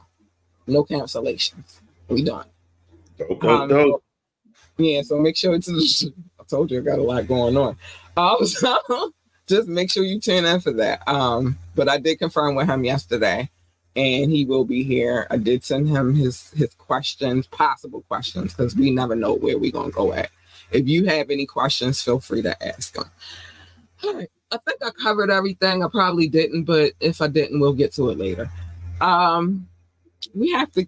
No cancellations. We done. Dope. Yeah, so make sure I told you I got a lot going on. So just make sure you tune in for that. But I did confirm with him yesterday, and he will be here. I did send him his questions, possible questions, because we never know where we're gonna go at. If you have any questions, feel free to ask them. All right, I think I covered everything. I probably didn't, but if I didn't, we'll get to it later. We have to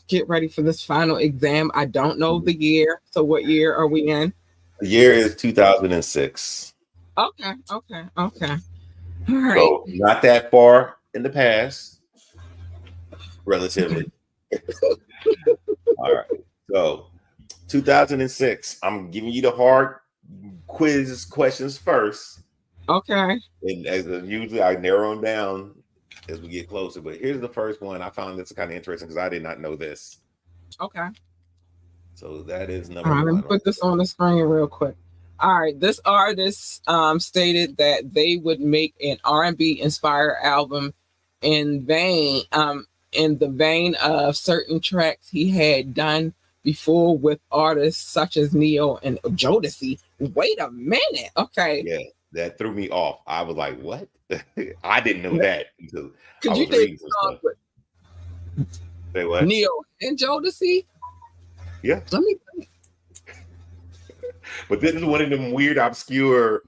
get ready for this final exam. I don't know the year. So what year are we in? The year is 2006. Okay. All right. So not that far in the past, relatively. All right. So 2006, I'm giving you the hard quiz questions first. Okay. And as usually I narrow them down as we get closer. But here's the first one. I found this kind of interesting because I did not know this. Okay. So that is number one. Let me put this on the screen real quick. All right. This artist stated that they would make an R&B inspired album in the vein of certain tracks he had done before with artists such as Neo and Jodeci. Wait a minute. Okay. Yeah, that threw me off. I was like, what? I didn't know that until I was reading some stuff. Say what? Neo and Jodeci? Yeah. Let me think. But this is one of them weird, obscure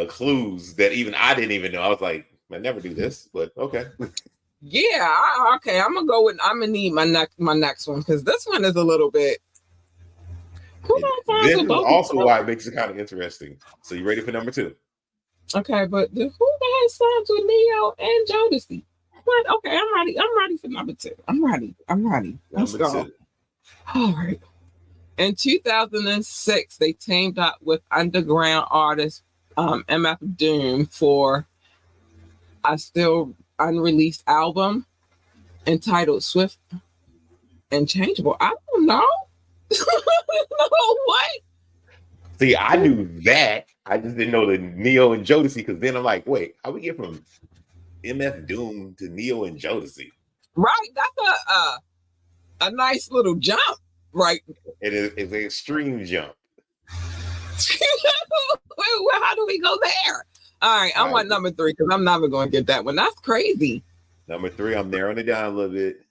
clues that even I didn't even know. I was like, I never do this, but okay. Yeah, okay. I'm gonna need my next one because this one is a little bit. This is also why it makes it kind of interesting. So you ready for number 2? Okay, but who the heck signs with Neo and Jodeci? What? Okay, I'm ready. I'm ready for number 2. I'm ready. Let's Number go. 2. All right. In 2006, they teamed up with underground artist MF Doom for a still unreleased album entitled Swift and Changeable. I don't know. What? See, I knew that. I just didn't know the Neo and Jodeci because then I'm like, wait, how we get from MF Doom to Neo and Jodeci? Right. That's a nice little jump. Right. It's an extreme jump. Well, how do we go there? All right, I want number 3 because I'm never going to get that one. That's crazy. Number 3, I'm narrowing it down a little bit.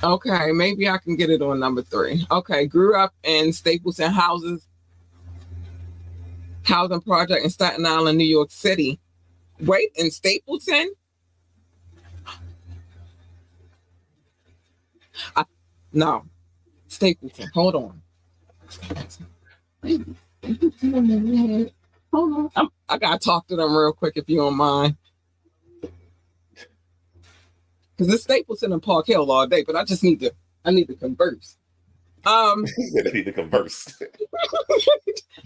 Okay, maybe I can get it on number 3. Okay, grew up in Stapleton housing project in Staten Island, New York City. Wait, in Stapleton? No, Stapleton. Hold on. Hold on. I gotta talk to them real quick if you don't mind. Because it's Stapleton and Park Hill all day, but I need to converse. I need to converse.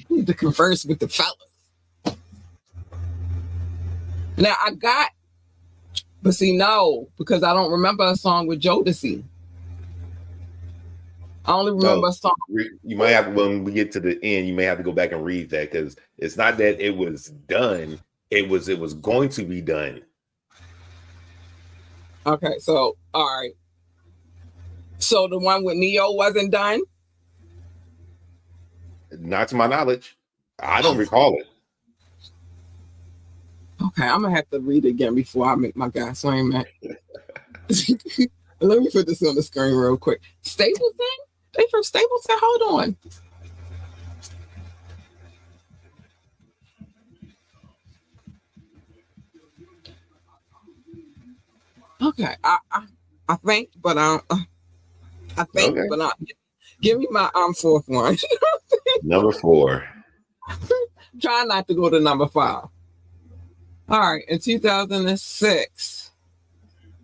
Need to converse with the fellas. Now but see, no, because I don't remember a song with Jodeci. I only remember a song. You might have, when we get to the end, you may have to go back and read that because it's not that it was done. It was going to be done. Okay, so all right. So the one with Neo wasn't done? Not to my knowledge. I don't recall it. Okay, I'm gonna have to read it again before I make my guy. So man. Let me put this on the screen real quick. Stapleton? They from Stapleton? Hold on. Okay, I think, but I think, okay. But not. Give me my 4th one. Number 4. Try not to go to number 5. All right, in 2006,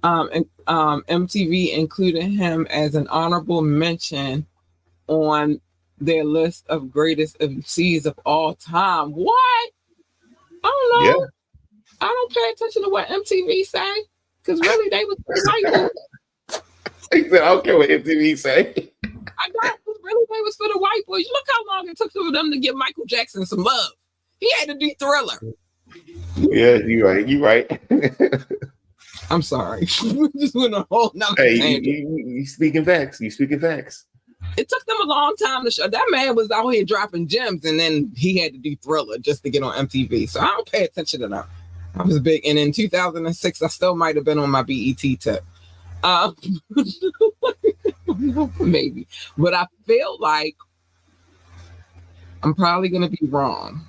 MTV included him as an honorable mention on their list of greatest MCs of all time. What? I don't know. Yeah. I don't pay attention to what MTV say because really they was white. He said, I don't care what MTV say. I got really they was for the white boys. Look how long it took for them to give Michael Jackson some love. He had to do Thriller. Yeah, you're right. I'm sorry. Just went a whole nother you speaking facts. You speaking facts. It took them a long time to show. That man was out here dropping gems, and then he had to do Thriller just to get on MTV. So I don't pay attention to that. I was big, and in 2006, I still might have been on my BET tip. Maybe, but I feel like I'm probably gonna be wrong.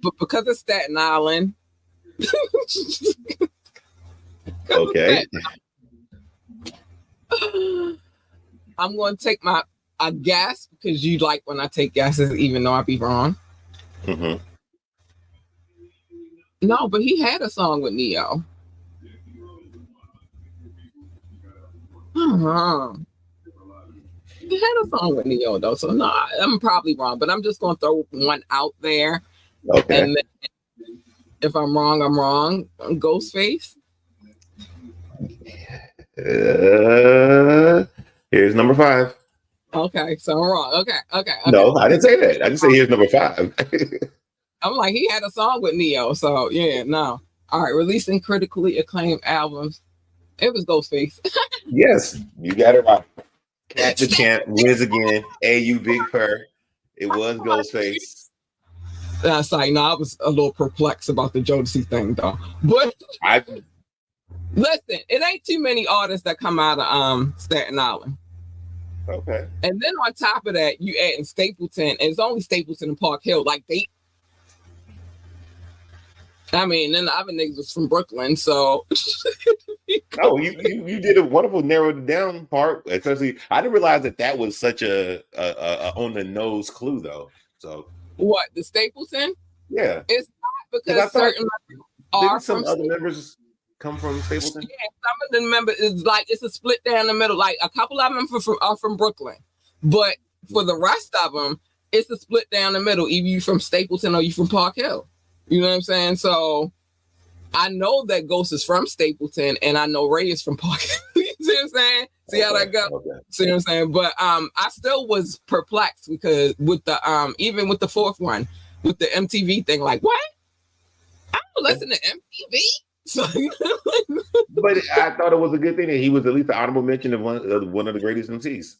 But because of Staten Island, okay, I'm going to take a guess because you like when I take guesses, even though I be wrong. Mm-hmm. No, but he had a song with Neo. He had a song with Neo though, so no, I'm probably wrong. But I'm just going to throw one out there. Okay. And then if I'm wrong, I'm wrong. Ghostface. Here's number 5. Okay, so I'm wrong. Okay. No, I didn't say that. I didn't say here's number 5. I'm like, he had a song with Neo, so yeah, no. All right, releasing critically acclaimed albums. It was Ghostface. Yes, you got it right. Cat the Champ wins again. AU Big Purr. It was Ghostface. That's like, no, I was a little perplexed about the Jodeci thing, though. But listen, it ain't too many artists that come out of Staten Island. Okay. And then on top of that, you add in Stapleton, and it's only Stapleton and Park Hill. Like then the other niggas was from Brooklyn, so. No, you did a wonderful narrowed it down part. Especially, I didn't realize that was such a on the nose clue though. So what, the Stapleton? Yeah, it's not because certain are some other members come from Stapleton. Yeah, some of the members is like it's a split down the middle. Like a couple of them are from Brooklyn, but for the rest of them, it's a split down the middle. Either you from Stapleton or you from Park Hill. You know what I'm saying? So I know that Ghost is from Stapleton, and I know Ray is from Park Hill. You see what I'm saying? See how that goes? Okay. See what I'm saying? But I still was perplexed because with the even with the fourth one, with the MTV thing, like what? I don't listen to MTV. So, but I thought it was a good thing that he was at least an honorable mention of one of the greatest MCs.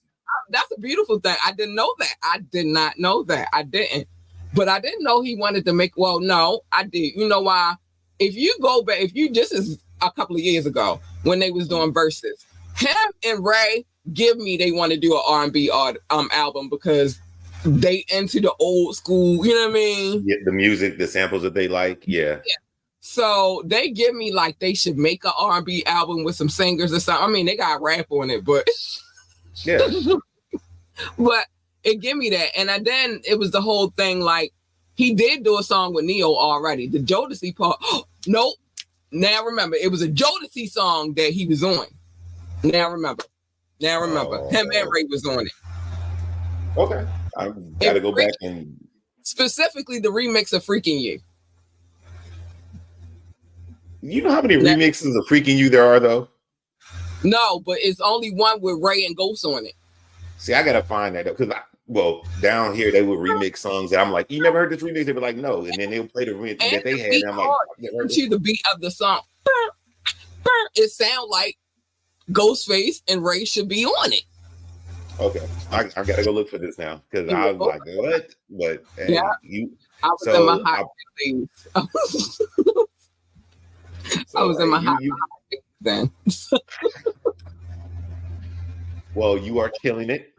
That's a beautiful thing. I didn't know that. I did not know that. I didn't. But I didn't know he wanted to make. Well, no, I did. You know why? If you go back, just as a couple of years ago when they was doing verses, him and Ray they want to do an R&B album because they into the old school. You know what I mean? Yeah, the music, the samples that they like. Yeah. So they give me like they should make an R&B album with some singers or something. I mean, they got rap on it, but yeah. But it give me that, and then it was the whole thing. Like he did do a song with Neo already. The Jodeci part. Nope. Now remember, it was a Jodeci song that he was on. Now remember, him and Ray was on it. Okay, I gotta go back and specifically the remix of "Freaking You." You know how many remixes of Freaking You there are, though? No, but it's only one with Ray and Ghost on it. See, I gotta find that because down here they would remix songs, and I'm like, you never heard this remix? They were like, no, and then they'll play the remix that they had, and I'm like, to the beat of the song, it sounds like Ghostface and Ray should be on it. Okay, I gotta go look for this now because I was like, what? But yeah, I was in my hot days. I was in my hot then. Well, you are killing it.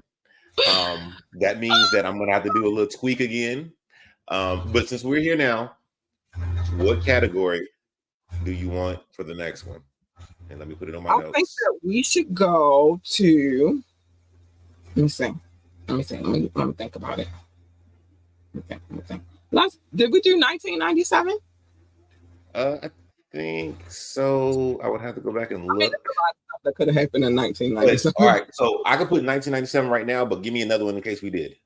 That means that I'm gonna have to do a little tweak again. But since we're here now, what category do you want for the next one? And let me put it on my notes. I think that we should go to. Let me see. Let me think about it. Let me think. Did we do 1997? I think so. I would have to go back and look. There's a lot of stuff that could have happened in 1997. All right, so I could put 1997 right now, but give me another one in case we did.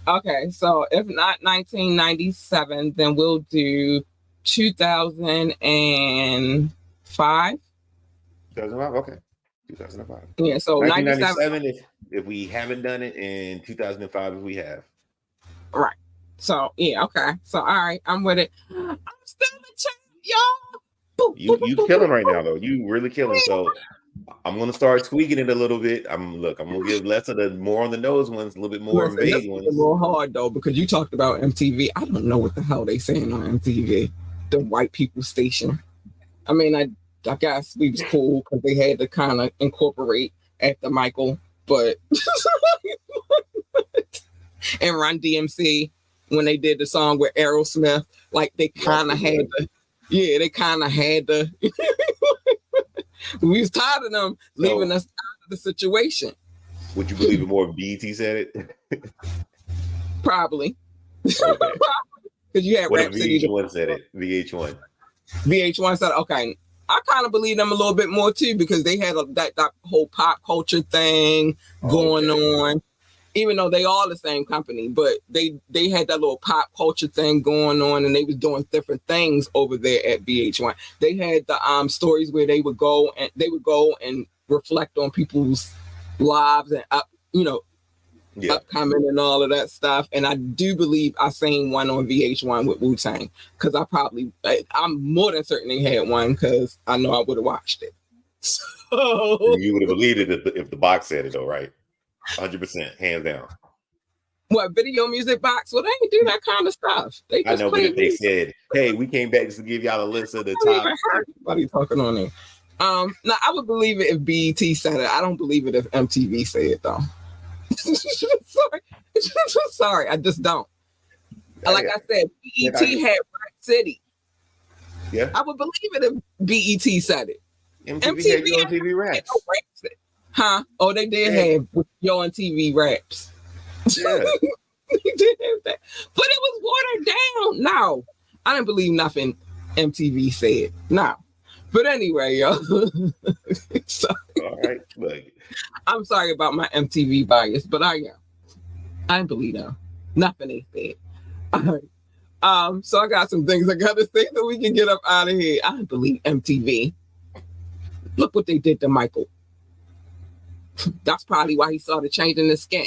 Okay, so if not 1997, then we'll do 2005. 2005, okay. 2005. Yeah, so 1997 if we haven't done it, and 2005 if we have. Right. So yeah, okay. So all right, I'm with it. I'm still the champ, y'all. You killing right now though. You really killing. So I'm gonna start tweaking it a little bit. I'm gonna give less of the more on the nose ones, a little bit more vague ones. A little hard though, because you talked about MTV. I don't know what the hell they saying on MTV, the white people station. I mean, I guess we was cool because they had to kind of incorporate after Michael, but and Run DMC when they did the song with Aerosmith, like they kind of had to. Yeah, they kind of had to. We was tired of them leaving us out of the situation. Would you believe it more if BET said it? Probably. Because you had Rap City. VH1 said it. VH1. VH1 said, okay. I kind of believe them a little bit more too because they had that whole pop culture thing going on. Even though they all the same company, but they had that little pop culture thing going on, and they was doing different things over there at VH1. They had the stories where they would go and reflect on people's lives and upcoming and all of that stuff. And I do believe I seen one on VH1 with Wu-Tang because I'm more than certain they had one because I know I would have watched it. So you would have believed it if the box said it though, right? 100%, hands down. What, Video Music Box? Well, they ain't do that kind of stuff. They just I know, but if they said, "Hey, we came back to give y'all a list of the top," everybody talking on it. Now I would believe it if BET said it. I don't believe it if MTV said it though. Sorry. Sorry, I just don't. Like I said, BET had Rap City. Yeah. I would believe it if BET said it. MTV had Yo MTV Raps. Huh? Oh, they did have Yo MTV Raps. Yeah. They did have that. But it was watered down. No, I didn't believe nothing MTV said. No. But anyway, yo. All right. Look. I'm sorry about my MTV bias, but I didn't believe them. Nothing they said. All right. So I got some things I gotta say so we can get up out of here. I didn't believe MTV. Look what they did to Michael. That's probably why he started changing his skin.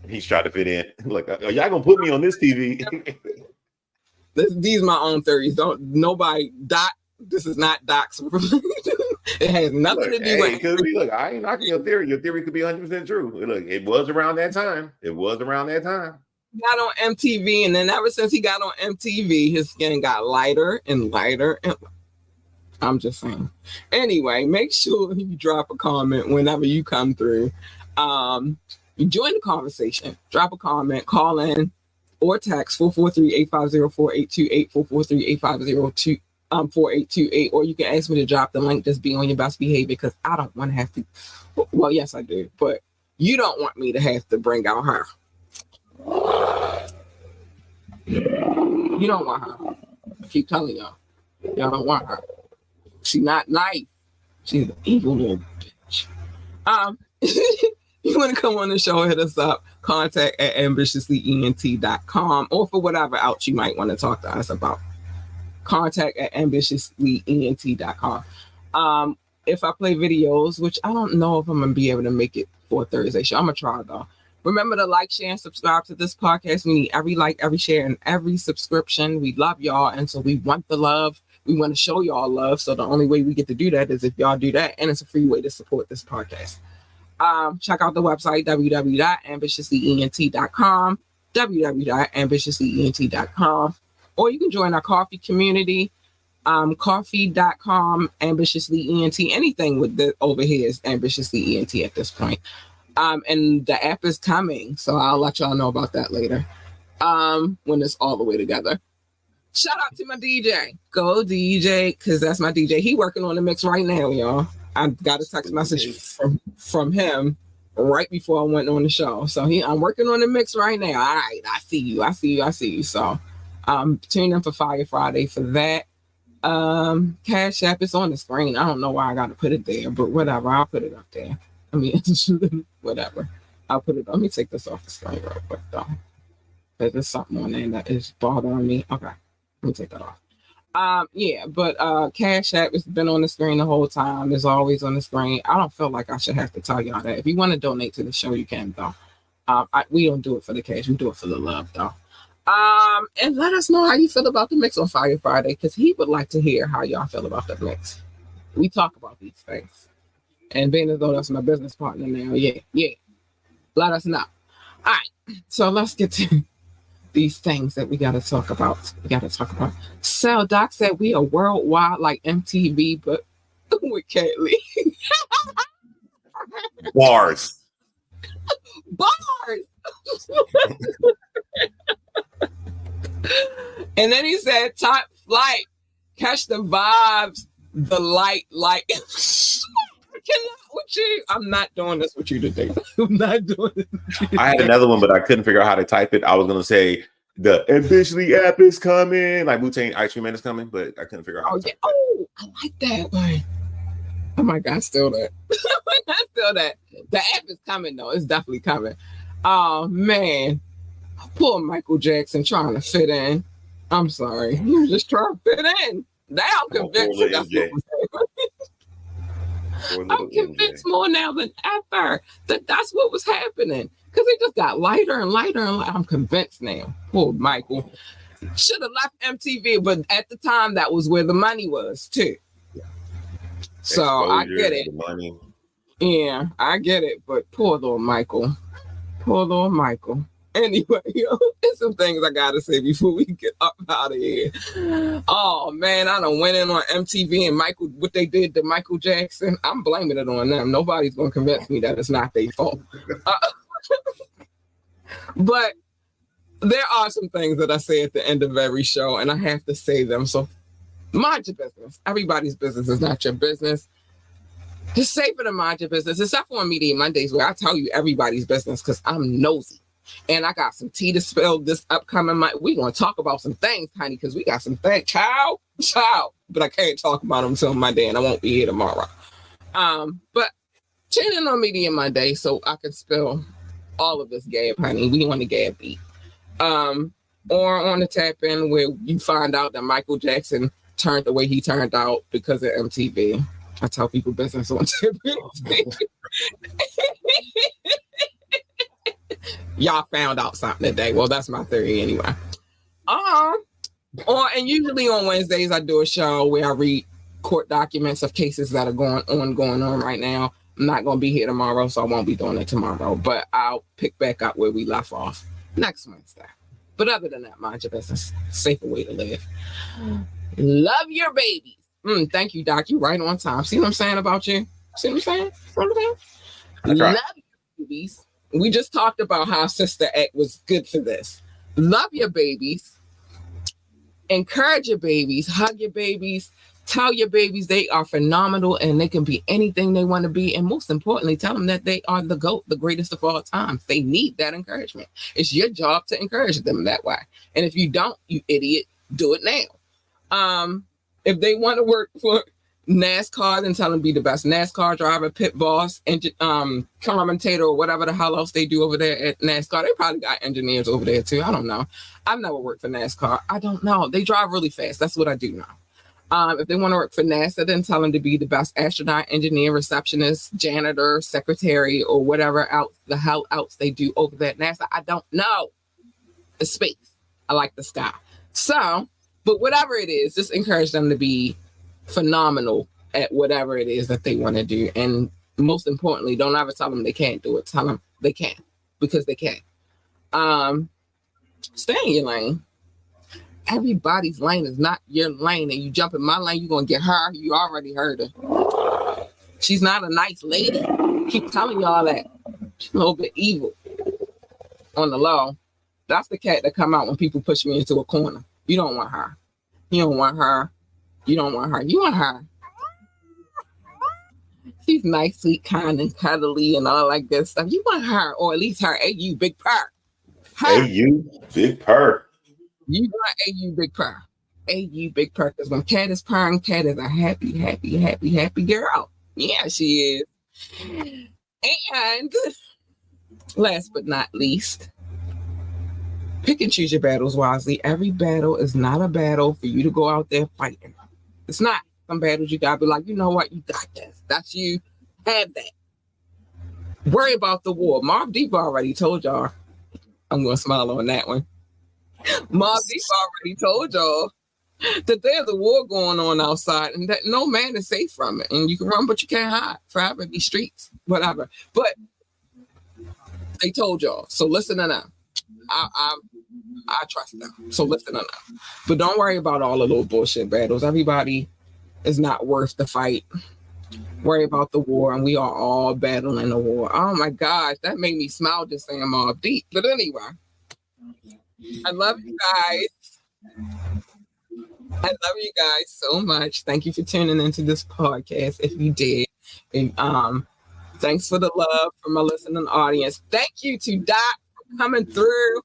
He's trying to fit in. Look, y'all gonna put me on this TV. These are my own theories. Don't nobody Doc. This is not Doc's. It has nothing to do with. It could be. Look, I ain't knocking your theory. Your theory could be 100% true. Look, it was around that time. Got on MTV, and then ever since he got on MTV, his skin got lighter and lighter. And I'm just saying. Anyway, make sure you drop a comment whenever you come through. You join the conversation. Drop a comment, call in, or text 443-850-4828, 443-850-4828, or you can ask me to drop the link. Just be on your best behavior because I don't want to have to. Well, yes, I do, but you don't want me to have to bring out her. You don't want her. I keep telling y'all. Y'all don't want her. She's not nice. She's an evil little bitch. You want to come on the show, hit us up. Contact at ambitiouslyent.com, or for whatever else you might want to talk to us about. Contact at ambitiouslyent.com. If I play videos, which I don't know if I'm going to be able to make it for Thursday show, I'm going to try though. Remember to like, share, and subscribe to this podcast. We need every like, every share, and every subscription. We love y'all, and so we want the love. We want to show y'all love. So the only way we get to do that is if y'all do that, and it's a free way to support this podcast. Check out the website, www.ambitiouslyent.com, www.ambitiouslyent.com, or you can join our coffee community, coffee.com, ambitiously ENT. Anything with the over here is ambitiously ENT at this point. And the app is coming, so I'll let y'all know about that later, when it's all the way together. Shout out to my DJ. Go DJ, because that's my DJ. He working on the mix right now, y'all. I got a text message from him right before I went on the show. So I'm working on the mix right now. All right, I see you. So tune in for Fire Friday for that. Cash App is on the screen. I don't know why I got to put it there, but whatever. I'll put it up there. I mean, whatever. I'll put it. Let me take this off the screen real quick, though. There's something on there that is bothering me. Okay, let me take that off. But Cash App has been on the screen the whole time. It's always on the screen. I don't feel like I should have to tell y'all that. If you want to donate to the show, you can, though. We don't do it for the cash. We do it for the love, though. And let us know how you feel about the mix on Fire Friday, because he would like to hear how y'all feel about the mix. We talk about these things. And being as though that's my business partner now, yeah. Let us know. All right, so let's get to these things that we got to talk about. So Doc said we are worldwide like MTV, but with Cat Lee. Bars. And then he said top flight, catch the vibes, the light. With you. I'm not doing this with you today. I'm not doing this with you. I had another one, but I couldn't figure out how to type it. I was gonna say the Ambitiously app is coming, like Wu-Tang Ice Cream Man is coming, but I couldn't figure out how to type it. Oh, I like that one. Oh my God, still that. The app is coming though. It's definitely coming. Oh man. Poor Michael Jackson trying to fit in. I'm sorry. He was just trying to fit in. Now I'm convinced that's what was happening. I'm convinced more now than ever that that's what was happening, because it just got lighter and lighter and lighter. I'm convinced now. Poor Michael should have left MTV, but at the time that was where the money was too. So I get it. Money. Yeah, I get it. But poor little Michael. Anyway, there's some things I gotta say before we get up out of here. Oh man, I done went in on MTV and what they did to Michael Jackson. I'm blaming it on them. Nobody's gonna convince me that it's not their fault. But there are some things that I say at the end of every show, and I have to say them. So mind your business. Everybody's business is not your business. Just safer to mind your business, except for on Media Mondays where I tell you everybody's business because I'm nosy. And I got some tea to spill this upcoming month. We're going to talk about some things, honey, because we got some things. Ciao. But I can't talk about them until Monday, and I won't be here tomorrow. But tune in on Media Monday so I can spill all of this gab, honey. We want to gab beat. Or on the tap in where you find out that Michael Jackson turned the way he turned out because of MTV. I tell people business on TV. Y'all found out something today. Well, that's my theory anyway. And usually on Wednesdays I do a show where I read court documents of cases that are going on right now. I'm not going to be here tomorrow, so I won't be doing it tomorrow. But I'll pick back up where we left off next Wednesday. But other than that, mind your business. Safer way to live. Love your babies. Thank you, Doc. You right on time. See what I'm saying about you? See what I'm saying? That's right. Love your babies. We just talked about how Sister Act was good for this. Love your babies. Encourage your babies. Hug your babies. Tell your babies they are phenomenal and they can be anything they want to be. And most importantly, tell them that they are the GOAT, the greatest of all time. They need that encouragement. It's your job to encourage them that way. And if you don't, you idiot, do it now. If they want to work for NASCAR, then tell them be the best NASCAR driver, pit boss, commentator, or whatever the hell else they do over there at NASCAR. They probably got engineers over there too. I don't know. I've never worked for NASCAR. I don't know. They drive really fast. That's what I do know. If they want to work for NASA, then tell them to be the best astronaut, engineer, receptionist, janitor, secretary, or whatever else the hell else they do over there at NASA. I don't know. It's space. I like the sky. So, but whatever it is, just encourage them to be phenomenal at whatever it is that they want to do. And most importantly, don't ever tell them they can't do it. Tell them they can, because they can. Stay in your lane. Everybody's lane is not your lane, and you jump in my lane, you're gonna get her. You already heard her. She's not a nice lady. Keep telling y'all that. She's a little bit evil on the low. That's the cat that come out when people push me into a corner. You don't want her. You don't want her. You don't want her. You want her. She's nice, sweet, kind, and cuddly, and all like that stuff. You want her, or at least her. Hey, you big purr. Hey, you big purr. You want AU big purr. AU big purr. Because when Cat is purring, Cat is a happy girl. Yeah, she is. And last but not least, pick and choose your battles wisely. Every battle is not a battle for you to go out there fighting. It's not. Some battles you gotta be like, you know what? You got this. That's you. Have that. Worry about the war. Mobb Deep already told y'all. I'm gonna smile on that one. Mobb Deep already told y'all that there's a war going on outside and that no man is safe from it. And you can run, but you can't hide forever in these streets, whatever. But they told y'all. So listen to them. I trust them. So listen to them. But don't worry about all the little bullshit battles. Everybody is not worth the fight. Worry about the war, and we are all battling the war. Oh my gosh, that made me smile just saying Mobb Deep. But anyway, I love you guys. I love you guys so much. Thank you for tuning into this podcast. If you did, and thanks for the love from my listening audience. Thank you to Doc for coming through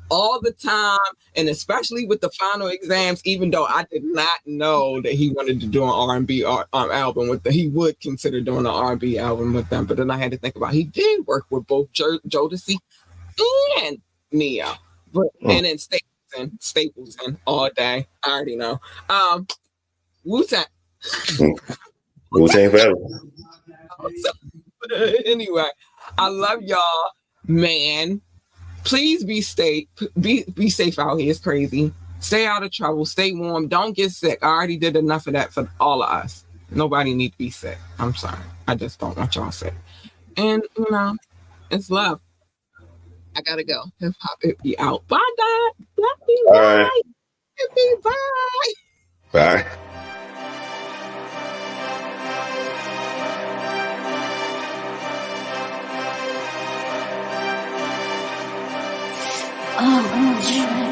all the time, and especially with the final exams. Even though I did not know that he wanted to do an R&B album with them, he would consider doing an R&B album with them. But then I had to think about he did work with both Jodeci and Neo. And then Stapleton all day. I already know. Wu-Tang. Wu-Tang forever. Anyway, I love y'all, man. Please be safe out here. It's crazy. Stay out of trouble. Stay warm. Don't get sick. I already did enough of that for all of us. Nobody need to be sick. I'm sorry. I just don't want y'all sick. And it's love. I gotta go. Hip hop it be out. Bye, Dad. Love you. Bye. Bye. Bye. Amen.